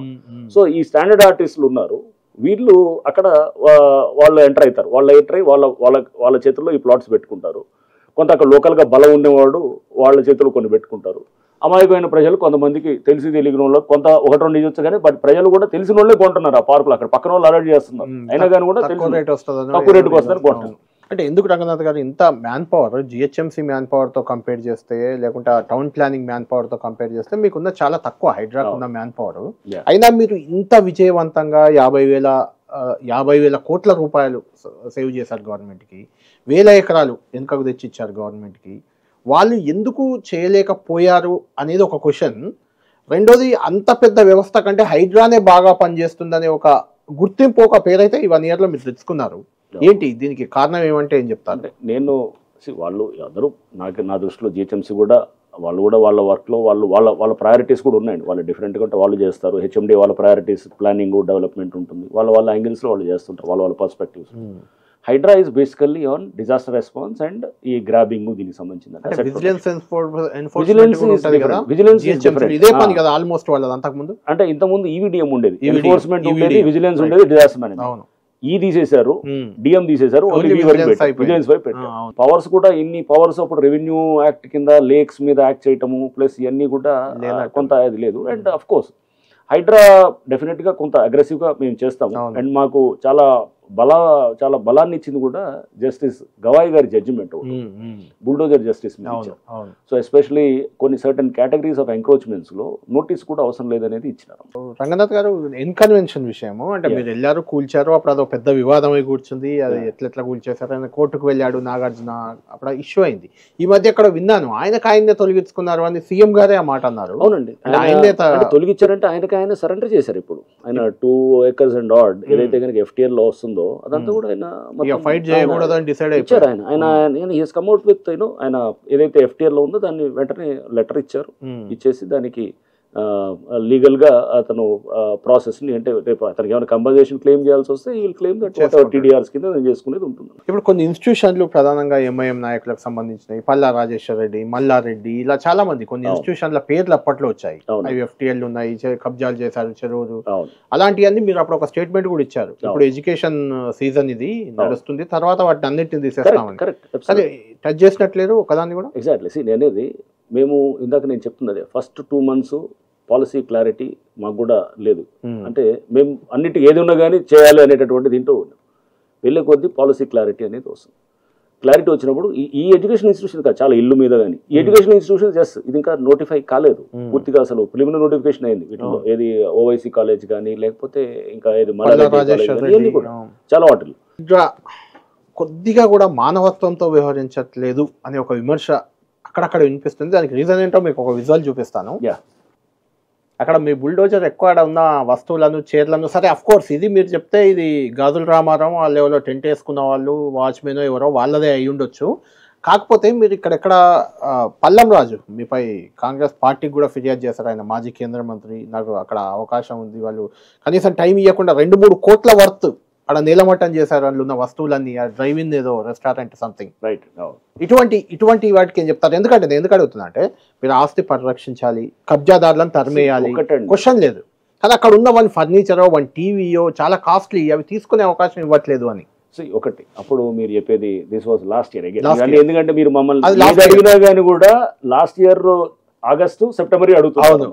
సో ఈ స్టాండర్డ్ ఆర్టిస్టులు ఉన్నారు, వీళ్ళు అక్కడ వాళ్ళు ఎంటర్ అవుతారు, వాళ్ళ చేతుల్లో ఈ ప్లాట్స్ పెట్టుకుంటారు. కొంత అక్కడ లోకల్గా బలం ఉండేవాడు వాళ్ళ చేతులు కొన్ని పెట్టుకుంటారు. అమాయకమైన ప్రజలు కొంతమందికి తెలిసి తెలియని వాళ్ళు కొంత 1-2 ఇవ్వచ్చు, కానీ బట్ ప్రజలు కూడా తెలిసిన వాళ్ళే కొంటున్నారు ఆ పార్కులు. అక్కడ పక్కన వాళ్ళు అలర్ట్ చేస్తున్నారు, అయినా కానీ కూడా తక్కువ రేటుకి వస్తుందని కొంటున్నారు. అంటే ఎందుకు రంగనాథ్ గారు ఇంత man power GHMC man power తో కంపేర్ చేస్తే, లేకుంటే టౌన్ ప్లానింగ్ మ్యాన్ పవర్ తో కంపేర్ చేస్తే మీకున్న చాలా తక్కువ హైడ్రాకు ఉన్న మ్యాన్ పవర్, అయినా మీరు ఇంత విజయవంతంగా 50,000 కోట్ల రూపాయలు సేవ్ చేశారు గవర్నమెంట్కి, 1000 ఎకరాలు వెనుకకు తెచ్చిచ్చారు గవర్నమెంట్కి. వాళ్ళు ఎందుకు చేయలేకపోయారు అనేది ఒక క్వశ్చన్. రెండోది, అంత పెద్ద వ్యవస్థ కంటే హైడ్రానే బాగా పనిచేస్తుందనే ఒక గుర్తింపు, ఒక పేరైతే ఈ 1 year లో మీరు తెచ్చుకున్నారు. ఏంటి దీనికి కారణం ఏమంటే ఏం చెప్తారు? నేను వాళ్ళు అందరూ నా దృష్టిలో GHMC కూడా వాళ్ళు కూడా వాళ్ళ వర్క్లో వాళ్ళ ప్రయారిటీస్ కూడా ఉన్నాయండి. వాళ్ళు డిఫరెంట్గా ఉంటే వాళ్ళు చేస్తారు. HMD వాళ్ళ ప్రయారిటీస్ ప్లానింగ్ డెవలప్మెంట్ ఉంటుంది, వాళ్ళ యాంగిల్స్లో వాళ్ళు చేస్తుంటారు, వాళ్ళ పర్స్పెక్టివ్స్. Hydraa is basically on disaster response and ఈ గ్రాబింగ్ దీనికి సంబంధించింది. అంటే ఇంతకుముందు EVDM ఉండేది, ఎన్ఫోర్స్మెంట్ ఉండేది, విజిలెన్స్ ఉండేది, డిజాస్టర్ మేనేజ్మెంట్. తీసేశారు, DM తీసేశారు, విజిలెన్స్ వైపు పెట్టారు. పవర్స్ కూడా ఇన్ని పవర్స్ అప్పుడు రెవెన్యూ యాక్ట్ కింద లేక్స్ మీద యాక్ట్ చేయటము ప్లస్ ఇవన్నీ కూడా కొంత అది లేదు. And of course Hydraa definite గా కొంత అగ్రెసివ్ గా మేము చేస్తాము. అండ్ మాకు చాలా బలాన్ని ఇచ్చింది కూడా జస్టిస్ గవాయి గారి judgement, bulldozer justice. So especially కొన్ని సర్టన్ కేటగిరీస్ ఆఫ్ ఎంక్రోచ్మెంట్స్ లో నోటీస్ కూడా అవసరం లేదనేది ఇచ్చినారు. రంగనాథ్ గారు, ఇన్కన్వెన్షన్ విషయము అంటే మీరు వెళ్ళారు, కూల్చారు, అప్పుడు అదొక పెద్ద వివాదం అయి కూర్చుంది. అది ఎట్లా కూల్చేశారు, ఆయన కోర్టుకు వెళ్ళాడు నాగార్జున, అప్పుడు ఇష్యూ అయింది. ఈ మధ్య ఎక్కడ విన్నాను ఆయనే తొలగించుకున్నారు అని CM గారే ఆ మాట అన్నారు. అవునండి, ఆయనే తొలగించారంటే ఆయన సరెండర్ చేశారు. ఇప్పుడు ఆయన 2 acres and odd ఏదైతే కనుక FTL లో వస్తుందో అదంతా కూడా ఆయన ఫైట్ చేయకూడదని డిసైడ్ ఇచ్చారు. ఆయన హీస్ కమ్అట్ విత్ ఆయన ఏదైతే FTL లో ఉందో దాన్ని వెంటనే లెటర్ ఇచ్చారు. ఇచ్చేసి దానికి లీగల్గా అతను ప్రాసెస్ని అంటే రేపు అతనికి ఏమైనా కంపన్సేషన్ క్లెయిమ్ చేయాల్సి వస్తే ఈ క్లెయిమ్ టీడీఆర్స్ కింద నేను చేసుకునేది ఉంటుంది. ఇప్పుడు కొన్ని ఇన్స్టిట్యూషన్లు ప్రధానంగా ఎంఐఎం నాయకులకు సంబంధించినవి, పల్లా రాజేశ్వర రెడ్డి, మల్లారెడ్డి, ఇలా చాలా మంది కొన్ని ఇన్స్టిట్యూషన్ల పేర్లు అప్పట్లో వచ్చాయి. IFTL ఉన్నాయి, కబ్జాలు చేశారు చెరువులు, అలాంటివన్నీ మీరు అప్పుడు ఒక స్టేట్మెంట్ కూడా ఇచ్చారు. ఇప్పుడు ఎడ్యుకేషన్ సీజన్ ఇది నడుస్తుంది, తర్వాత వాటిని అన్నింటిని తీసేస్తామని. అదే టచ్ చేసినట్లేదు ఒకదాన్ని కూడా. ఎగ్జాక్ట్లీ నేనేది మేము ఇందాక నేను చెప్తున్నది ఫస్ట్ 2 months పాలసీ క్లారిటీ మాకు కూడా లేదు. అంటే మేము అన్నిటికీ ఏది ఉన్నా కానీ చేయాలి అనేటటువంటి దీంట్లో ఉన్నాం. వెళ్ళే కొద్దీ పాలసీ క్లారిటీ అనేది వస్తుంది. క్లారిటీ వచ్చినప్పుడు ఈ ఎడ్యుకేషన్ ఇన్స్టిట్యూషన్ కాదు, చాలా ఇల్లు మీద కానీ ఈ ఎడ్యుకేషన్ ఇన్స్టిట్యూషన్ జస్ట్ ఇది ఇంకా నోటిఫై కాలేదు పూర్తిగా. అసలు ప్రిలిమినరీ నోటిఫికేషన్ అయింది వీటిలో, ఏది ఓవైసీ కాలేజ్ కానీ లేకపోతే ఇంకా ఏది మల్లారెడ్డి కూడా చాలా వాటిల్లో కొద్దిగా కూడా మానవత్వంతో వ్యవహరించట్లేదు అనే ఒక విమర్శ అక్కడక్కడ వినిపిస్తుంది. దానికి రీజన్ ఏంటో మీకు ఒక విజువల్ చూపిస్తాను. అక్కడ మీ బుల్డోజర్ ఎక్కువ ఉన్న వస్తువులను, చైర్లను, సరే అఫ్ కోర్స్ ఇది మీరు చెప్తే ఇది గాజుల రామారావు వాళ్ళు ఎవరో టెంట్ వేసుకున్న వాళ్ళు, వాచ్మెన్ ఎవరో వాళ్ళదే అయి ఉండొచ్చు. కాకపోతే మీరు ఇక్కడెక్కడ పల్లం రాజు మీపై కాంగ్రెస్ పార్టీకి కూడా ఫిర్యాదు చేశారు. ఆయన మాజీ కేంద్ర మంత్రి, నాకు అక్కడ అవకాశం ఉంది, వాళ్ళు కనీసం టైం ఇవ్వకుండా 2-3 కోట్ల వర్త్ అక్కడ నీలమట్టం చేశారు. అందులో ఉన్న వస్తువులన్నీ డ్రైవింగ్ ఏదో రెస్టారెంట్ సంథింగ్. రైట్. ఇటువంటి వాటికి ఏం చెప్తారు? ఎందుకంటే నేను ఎందుకు అడుగుతున్నా అంటే మీరు ఆస్తి పరిరక్షించాలి, కబ్జాదారులను తరిమేయాలి, క్వశ్చన్ లేదు. కానీ అక్కడ ఉన్న వన్ ఫర్నిచరో, వన్ టీవీయో చాలా కాస్ట్లీ, అవి తీసుకునే అవకాశం ఇవ్వట్లేదు అని. ఒకటి అప్పుడు మీరు చెప్పేది దిస్ వాజ్ లాస్ట్ ఇయర్. ఎందుకంటే మీరు మమ్మల్ని అడిగినా కానీ కూడా లాస్ట్ ఇయర్ ఆగస్టు సెప్టెంబర్ అడుగుతున్నారు.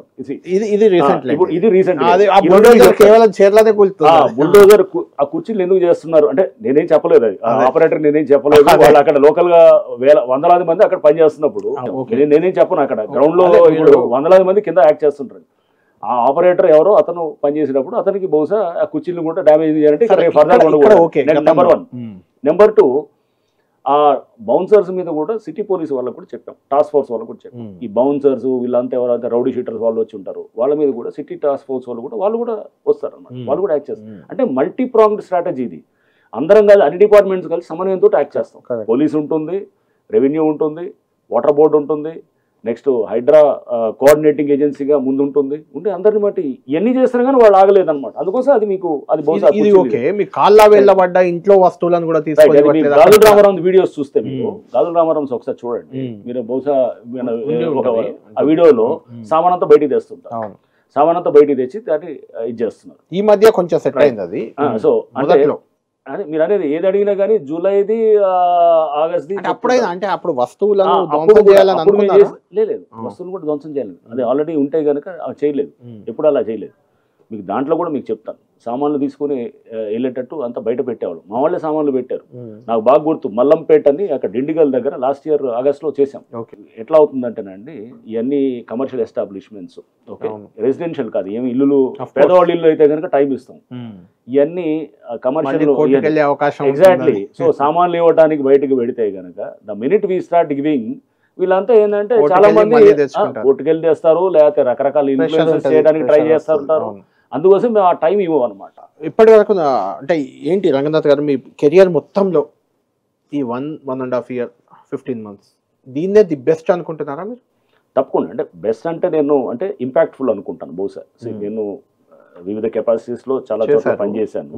బుల్డోజర్ ఆ కుర్చీలు ఎందుకు చేస్తున్నారు అంటే నేనేం చెప్పలేదు, అది ఆపరేటర్ నేనేం చెప్పలేదు. వాళ్ళు అక్కడ లోకల్ గా వందలాది మంది అక్కడ పని చేస్తున్నప్పుడు నేనేం చెప్పను. అక్కడ గ్రౌండ్ లో ఇప్పుడు వందలాది మంది కింద యాక్ట్ చేస్తుంటారు. ఆ ఆపరేటర్ ఎవరో అతను పనిచేసినప్పుడు అతనికి బహుశా ఆ కుర్చీలు కూడా డ్యామేజ్ చేయాలంటే నెంబర్ 1. నెంబర్ 2 ఆ బౌన్సర్స్ మీద కూడా సిటీ పోలీస్ వాళ్ళకు కూడా చెప్పాం, టాస్క్ ఫోర్స్ వాళ్ళకు కూడా చెప్పాం. ఈ బౌన్సర్స్ వీళ్ళంతా ఎవరైతే రౌడీ షీటర్స్ వాళ్ళు వచ్చి ఉంటారు వాళ్ళ మీద కూడా సిటీ టాస్క్ ఫోర్స్ వాళ్ళు కూడా వస్తారు అన్నమాట. వాళ్ళు కూడా యాక్ట్ చేస్తారు. అంటే మల్టీ ప్రాంగ్డ్ స్ట్రాటజీ ఇది. అందరం కలిసి అన్ని డిపార్ట్మెంట్స్ కలిసి సమన్వయంతో యాక్ట్ చేస్తాం. పోలీస్ ఉంటుంది, రెవెన్యూ ఉంటుంది, వాటర్ బోర్డు ఉంటుంది, నెక్స్ట్ హైడ్రా కోఆర్డినేటింగ్ ఏజెన్సీగా ముందుంటుంది. ఉంటే అందరిని బట్టి ఇవన్నీ చేస్తారు కానీ వాళ్ళు ఆగలేదు అనమాట. అందుకోసం అది మీకు అది ఇంట్లో వస్తువులను కూడా గాజుల రామారావు వీడియోస్ చూస్తే మీరు గాజుల రామారావు ఒకసారి చూడండి. మీరు బహుశా ఆ వీడియోలో సామాన్ అంతా బయటికి తెస్తుంటారు. సామాన్ అంతా బయటికి తెచ్చి దాన్ని ఇది చేస్తున్నారు. ఈ మధ్య కొంచెం సెట్ అయింది అది. సో అంటే అదే మీరు అనేది ఏది అడిగినా కానీ జూలైది ఆగస్ట్ది అప్పుడైనా అంటే అప్పుడు వస్తువులను లేదు, వస్తువులు కూడా ధ్వంసం చేయాలి. అది ఆల్రెడీ ఉంటే కనుక చేయలేదు, ఎప్పుడు అలా చేయలేదు. మీకు దాంట్లో కూడా మీకు చెప్తాను, సామాన్లు తీసుకుని వెళ్ళేటట్టు అంతా బయట పెట్టేవాళ్ళు. మా వాళ్ళే సామాన్లు పెట్టారు. నాకు బాగా గుర్తు, మల్లంపేట అని అక్కడ డిండిగల్ దగ్గర లాస్ట్ ఇయర్ ఆగస్ట్లో చేసాం. ఎట్లా అవుతుందంటేనండి ఇవన్నీ కమర్షియల్ ఎస్టాబ్లిష్మెంట్స్, ఓకే, రెసిడెన్షియల్ కాదు, ఏమి ఇల్లులు, పేదవాళ్ళ ఇల్లు అయితే కనుక టైం ఇస్తాం. ఇవన్నీ కమర్షియల్ అవకాశం. ఎగ్జాక్ట్లీ. సో సామాన్లు ఇవ్వడానికి బయటకు పెడితే కనుక the minute we start giving వీళ్ళంతా ఏంటంటే చాలా మంది కోర్టుకెళ్ళి తెస్తారు, లేకపోతే రకరకాల ఇన్ఫ్లుయెన్సెస్ చేయడానికి ట్రై చేస్తుంటారు. అందుకోసం మేము ఆ టైం ఇవ్వం అనమాట. ఇప్పటి వరకు అంటే ఏంటి రంగనాథ్ గారు మీ కెరియర్ మొత్తంలో ఈ 1.5 year 15 months దీన్నే ది బెస్ట్ అనుకుంటున్నారా మీరు? తప్పకుండా. అంటే బెస్ట్ అంటే నేను అంటే ఇంపాక్ట్ఫుల్ అనుకుంటాను బహుశా. నేను వివిధ కెపాసిటీస్ లో చాలా చోట్ల పనిచేశాను.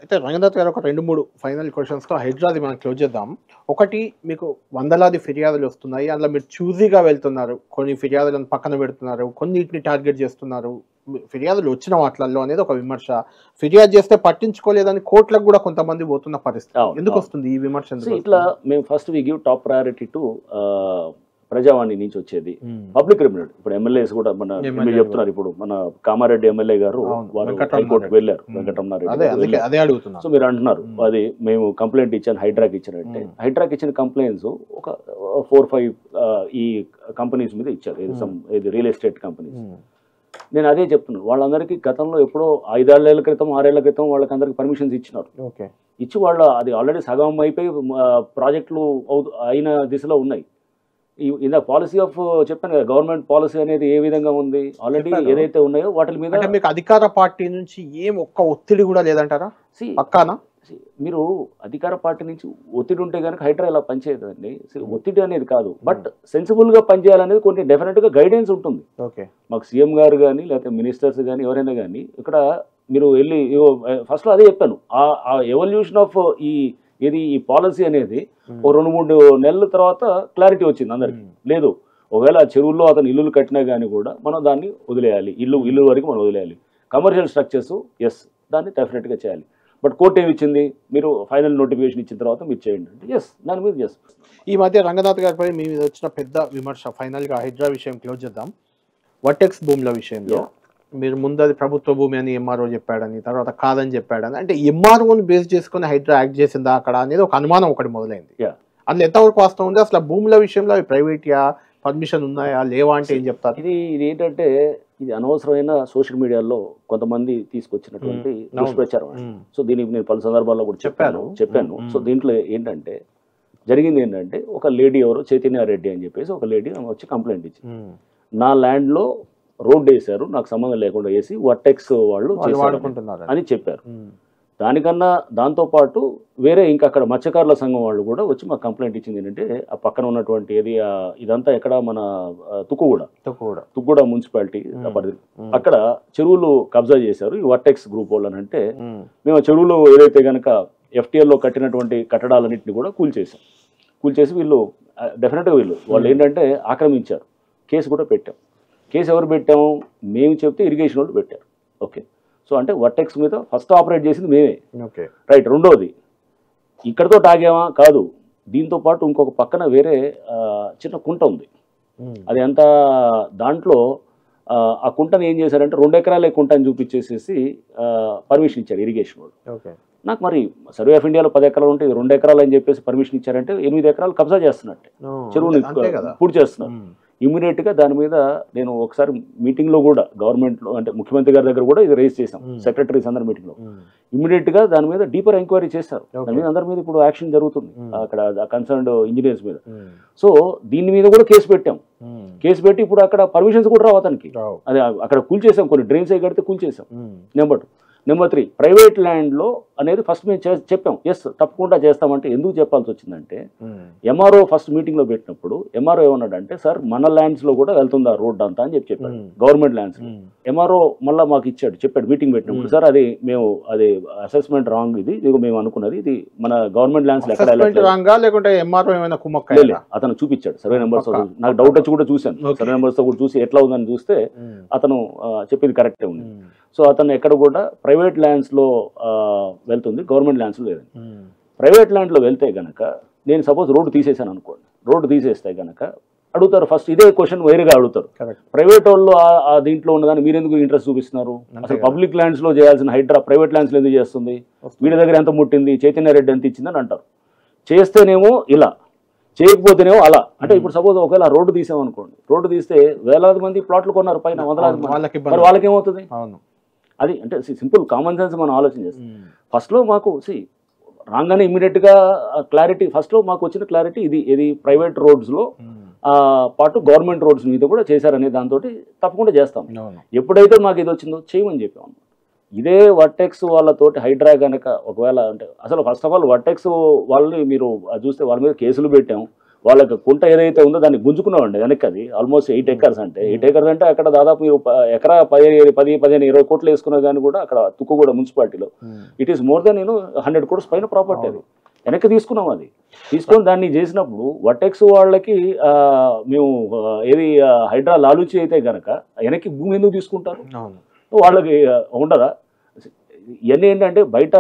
అయితే రంగనాథ్ గారు ఒక 2-3 ఫైనల్ క్వశ్చన్స్ తో హైడ్రాది మనం క్లోజ్ చేద్దాం. ఒకటి, మీకు వందలాది ఫిర్యాదులు వస్తున్నాయి, అందులో మీరు చూజీగా వెళ్తున్నారు, కొన్ని ఫిర్యాదులను పక్కన పెడుతున్నారు, కొన్నిటిని టార్గెట్ చేస్తున్నారు. ఫిర్యాదులు వచ్చిన వాటిల్లో అనేది ఒక విమర్శ. ఫిర్యాదు చేస్తే పట్టించుకోలేదని కోర్టులకు కూడా కొంతమంది పోతున్న పరిస్థితి ఎందుకు వస్తుంది ఈ విమర్శ? ఇట్లా మేము first we give top priority to Prajavani నుంచి వచ్చేది పబ్లిక్ రెమ్యూనరేట్. ఇప్పుడు ఎమ్మెల్యేస్ కూడా మన చెప్తున్నారు. ఇప్పుడు మన కామారెడ్డి ఎమ్మెల్యే గారు వారు హైకోర్టుకు వెళ్ళారు, వెంకటరమణారెడ్డి. సో మీరు అంటున్నారు అది మేము కంప్లైంట్ ఇచ్చాను, హైడ్రాకి ఇచ్చానంటే హైడ్రాకి ఇచ్చిన కంప్లైంట్స్ ఒక 4-5 ఈ కంపెనీస్ మీద ఇచ్చారు, ఇది రియల్ ఎస్టేట్ కంపెనీస్. నేను అదే చెప్తున్నాను, వాళ్ళందరికీ గతంలో ఎప్పుడో 5 ఏళ్ల క్రితం 6 ఏళ్ల క్రితం వాళ్ళకి అందరికి పర్మిషన్స్ ఇచ్చినారు. ఇచ్చి వాళ్ళు అది ఆల్రెడీ సగం అయిపోయి ప్రాజెక్టులు అయిన దిశలో ఉన్నాయి. ఇందా పాలసీ ఆఫ్ చెప్పాను కదా, గవర్నమెంట్ పాలసీ అనేది ఏ విధంగా ఉంది, ఆల్రెడీ ఏదైతే ఉన్నాయో వాటి మీద మీకు అధికార పార్టీ నుంచి ఏం ఒక్క ఒత్తిడి కూడా లేదంటారా? పక్కానా? మీరు అధికార పార్టీ నుంచి ఒత్తిడి ఉంటే కనుక హైడ్రా ఇలా పనిచేయదండి. ఒత్తిడి అనేది కాదు, బట్ సెన్సిబుల్గా పనిచేయాలనేది కొన్ని డెఫినెట్గా గైడెన్స్ ఉంటుంది. మాకు సీఎం గారు కానీ లేకపోతే మినిస్టర్స్ కానీ ఎవరైనా కానీ ఇక్కడ మీరు వెళ్ళి ఫస్ట్లో అదే చెప్పాను, ఆ ఎవల్యూషన్ ఆఫ్ ఈ పాలసీ అనేది ఓ 2-3 నెలల తర్వాత క్లారిటీ వచ్చింది అందరికి. లేదు, ఒకవేళ చెరువుల్లో అతను ఇల్లులు కట్టినా కానీ కూడా మనం దాన్ని వదిలేయాలి, ఇల్లు వరకు మనం వదిలేయాలి. కమర్షియల్ స్ట్రక్చర్స్ ఎస్ దాన్ని డెఫినెట్గా చేయాలి. బట్ కోర్టు ఏమి ఇచ్చింది, మీరు ఫైనల్ నోటిఫికేషన్ ఇచ్చిన తర్వాత మీరు చేయండి అంటే ఎస్ దాని మీద ఎస్. ఈ మధ్య రంగనాథ్ గారిపై మీ మీద వచ్చిన పెద్ద విమర్శ, ఫైనల్గా హైడ్రా విషయం క్లోజ్ చేద్దాం. వర్టెక్స్ భూముల విషయంలో మీరు ముందు అది ప్రభుత్వ భూమి అని ఎంఆర్ఓ చెప్పాడని, తర్వాత కాదని చెప్పాడని, అంటే ఎంఆర్ఓని బేస్ చేసుకుని హైడ్రా యాక్ట్ చేసిందా అక్కడ అనేది ఒక అనుమానం ఒకటి మొదలైంది. అందులో ఎంతవరకు వాస్తవం ఉంది, అసలు భూముల విషయంలో అవి ప్రైవేట్యా, పర్మిషన్ ఉన్నాయా లేవా అంటే ఏం చెప్తారు? ఇది ఏంటంటే ఇది అనవసరమైన సోషల్ మీడియాలో కొంతమంది తీసుకొచ్చినటువంటి దుష్ప్రచారం. సో దీనికి నేను పలు సందర్భాల్లో కూడా చెప్పాను. సో దీంట్లో ఏంటంటే జరిగింది ఏంటంటే, ఒక లేడీ ఎవరు చైతన్య రెడ్డి అని చెప్పేసి ఒక లేడీ వచ్చి కంప్లైంట్ ఇచ్చింది, నా ల్యాండ్లో రోడ్డు వేశారు, నాకు సంబంధం లేకుండా వేసి వర్టెక్స్ వాళ్ళు వాడుకుంటున్నారు అని చెప్పారు. దానికన్నా దాంతోపాటు వేరే ఇంకా అక్కడ మత్స్యకారుల సంఘం వాళ్ళు కూడా వచ్చి మాకు కంప్లైంట్ ఇచ్చింది ఏంటంటే, ఆ పక్కన ఉన్నటువంటి ఇదంతా ఎక్కడ మన తుక్కుగూడ మున్సిపాలిటీ పరిధి, అక్కడ చెరువులు కబ్జా చేశారు ఈ వర్టెక్స్ గ్రూప్ వాళ్ళు అని. అంటే మేము ఆ చెరువులు ఏదైతే కనుక ఎఫ్టీఎల్లో కట్టినటువంటి కట్టడాలన్నింటినీ కూడా కూల్చేసి వీళ్ళు డెఫినెట్గా వాళ్ళు ఏంటంటే ఆక్రమించారు. కేసు కూడా పెట్టాం. కేసు ఎవరు పెట్టాము, మేము చెప్తే ఇరిగేషన్ వాళ్ళు పెట్టారు. ఓకే, సో అంటే వర్టెక్స్ మీద ఫస్ట్ ఆపరేట్ చేసింది మేమే. రైట్. రెండోది ఇక్కడతో ఆగామా కాదు, దీంతో పాటు ఇంకొక పక్కన వేరే చిన్న కుంట ఉంది. అది ఎంత దాంట్లో ఆ కుంటను ఏం చేశారంటే 2 ఎకరాలే కుంట అని చూపించేసేసి పర్మిషన్ ఇచ్చారు ఇరిగేషన్ వాళ్ళు. నాకు మరి సర్వే ఆఫ్ ఇండియాలో 10 ఎకరాలు ఉంటే 2 ఎకరాలు అని చెప్పేసి పర్మిషన్ ఇచ్చారంటే 8 ఎకరాలు కబ్జా చేస్తున్నట్టే, చెరువుని పూర్తి చేస్తున్నారు. ఇమీడియట్గా దాని మీద నేను ఒకసారి మీటింగ్లో కూడా గవర్నమెంట్లో అంటే ముఖ్యమంత్రి గారి దగ్గర కూడా ఇది రేజ్ చేశాం, సెక్రటరీస్ అందరి మీటింగ్లో. ఇమీడియట్గా దాని మీద డీపర్ ఎంక్వైరీ చేస్తారు. దాని మీద అందరి మీద ఇప్పుడు యాక్షన్ జరుగుతుంది అక్కడ కన్సర్న్డ్ ఇంజనీర్స్ మీద. సో దీని మీద కూడా కేసు పెట్టాం. కేసు పెట్టి ఇప్పుడు అక్కడ పర్మిషన్స్ కూడా రావు అతనికి. అదే అక్కడ కూల్చేసాం, కొన్ని డ్రైన్స్ అయి కడితే కూల్చేసాం. నెంబర్ 3 ప్రైవేట్ ల్యాండ్లో అనేది ఫస్ట్ మేము చెప్పాం, ఎస్ తప్పకుండా చేస్తామంటే ఎందుకు చెప్పాల్సి వచ్చిందంటే, ఎంఆర్ఓ ఫస్ట్ మీటింగ్లో పెట్టినప్పుడు ఎంఆర్ఓ ఏమన్నాడంటే, సార్ మన ల్యాండ్స్లో కూడా వెళ్తుందా రోడ్ అంతా అని చెప్పాడు, గవర్నమెంట్ ల్యాండ్స్. ఎంఆర్ఓ మళ్ళీ మాకు చెప్పాడు మీటింగ్ పెట్టినప్పుడు, సార్ అది మేము అది అసెస్మెంట్ రాంగ్, ఇది మేము అనుకున్నది ఇది మన గవర్నమెంట్ ల్యాండ్స్ అతను చూపించాడు సర్వే నెంబర్స్. నాకు డౌట్ వచ్చి కూడా చూశాను, సర్వే నెంబర్స్తో కూడా చూసి ఎట్లా ఉందని చూస్తే అతను చెప్పింది కరెక్టే ఉంది. సో అతను ఎక్కడ కూడా ప్రైవేట్ ల్యాండ్స్లో వెళ్తుంది, గవర్నమెంట్ ల్యాండ్స్లో లేదండి. ప్రైవేట్ ల్యాండ్లో వెళ్తే కనుక నేను సపోజ్ రోడ్డు తీసేసాను అనుకోండి, రోడ్డు తీసేస్తే కనుక అడుగుతారు ఫస్ట్ ఇదే క్వశ్చన్ వేరుగా అడుగుతారు, ప్రైవేట్ వాళ్ళు ఆ దీంట్లో ఉన్నదాన్ని మీరు ఎందుకు ఇంట్రెస్ట్ చూపిస్తున్నారు, అసలు పబ్లిక్ ల్యాండ్స్లో చేయాల్సిన హైడ్రా ప్రైవేట్ ల్యాండ్స్లో ఎందుకు చేస్తుంది, వీడి దగ్గర ఎంత ముట్టింది, చైతన్య రెడ్డి ఎంత ఇచ్చిందని అంటారు. చేస్తేనేమో ఇలా, చేయకపోతేనేమో అలా. అంటే ఇప్పుడు సపోజ్ ఒకవేళ రోడ్డు తీసామనుకోండి, రోడ్డు తీస్తే వేలాది మంది ప్లాట్లు కొన్నారు, పైన వందలాది మంది, మరి వాళ్ళకి ఏమవుతుంది? అది అంటే సింపుల్ కామన్ సెన్స్ మనం ఆలోచన చేస్తాం. ఫస్ట్లో మాకు రాగానే ఇమీడియట్గా క్లారిటీ, ఫస్ట్లో మాకు వచ్చిన క్లారిటీ ఇది ప్రైవేట్ రోడ్స్లో పాటు గవర్నమెంట్ రోడ్స్ మీద కూడా చేశారనే దాంతో తప్పకుండా చేస్తాం. ఎప్పుడైతే మాకు ఇది వచ్చిందో చేయమని చెప్పాము. ఇదే వర్టెక్స్ వాళ్ళతోటి హైడ్రా కనుక ఒకవేళ అంటే అసలు ఫస్ట్ ఆఫ్ ఆల్ వర్టెక్స్ వాళ్ళని మీరు చూస్తే వాళ్ళ మీద కేసులు పెట్టాం. వాళ్ళకి కుంట ఏదైతే ఉందో దాన్ని గుంజుకున్నామండి వెనక్కి. అది ఆల్మోస్ట్ 8 acres అంటే 8 acres అంటే అక్కడ దాదాపు మీరు ఎకరా 10-15-20 కోట్లు వేసుకున్నా కానీ కూడా అక్కడ తుక్కుగూడ మున్సిపాలిటీలో it is more than 100 crores పైన ప్రాపర్టీ. అది వెనక్కి తీసుకున్నాం. అది తీసుకొని దాన్ని చేసినప్పుడు వర్టెక్స్ వాళ్ళకి మేము ఏది హైడ్రా లాలూచి అయితే కనుక వెనక్కి భూమి ఎందుకు తీసుకుంటారు, వాళ్ళకి ఉండదా? ఇవన్నీ ఏంటంటే బయట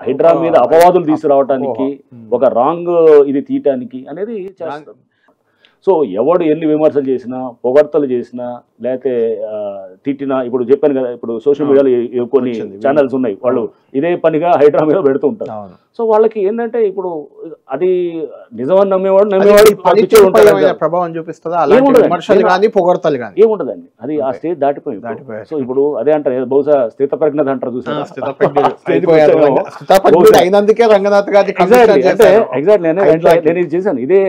హైడ్రా మీద అపవాదులు తీసుకురావటానికి, ఒక రాంగ్ ఇది తీయటానికి అనేది చేస్తారు. సో ఎవడు ఎన్ని విమర్శలు చేసినా, పొగడ్తలు చేసినా, లేకపోతే తిట్టినా, ఇప్పుడు చెప్పాను కదా, ఇప్పుడు సోషల్ మీడియాలో కొన్ని ఛానల్స్ ఉన్నాయి, వాళ్ళు ఇదే పనిగా హైడ్రా మీద పెడుతూ ఉంటారు. సో వాళ్ళకి ఏంటంటే ఇప్పుడు అది నిజమని నమ్మేవాడు ప్రభావం చూపిస్తుందా? ఏముండదండి. అది ఆ స్టేజ్ దాటిపోయింది. సో ఇప్పుడు అదే అంటారు, బహుశా స్థిత ప్రజ్ఞత అంటారు చూసారా, ఎగ్జాక్ట్లీ నేను ఇది చేశాను. ఇదే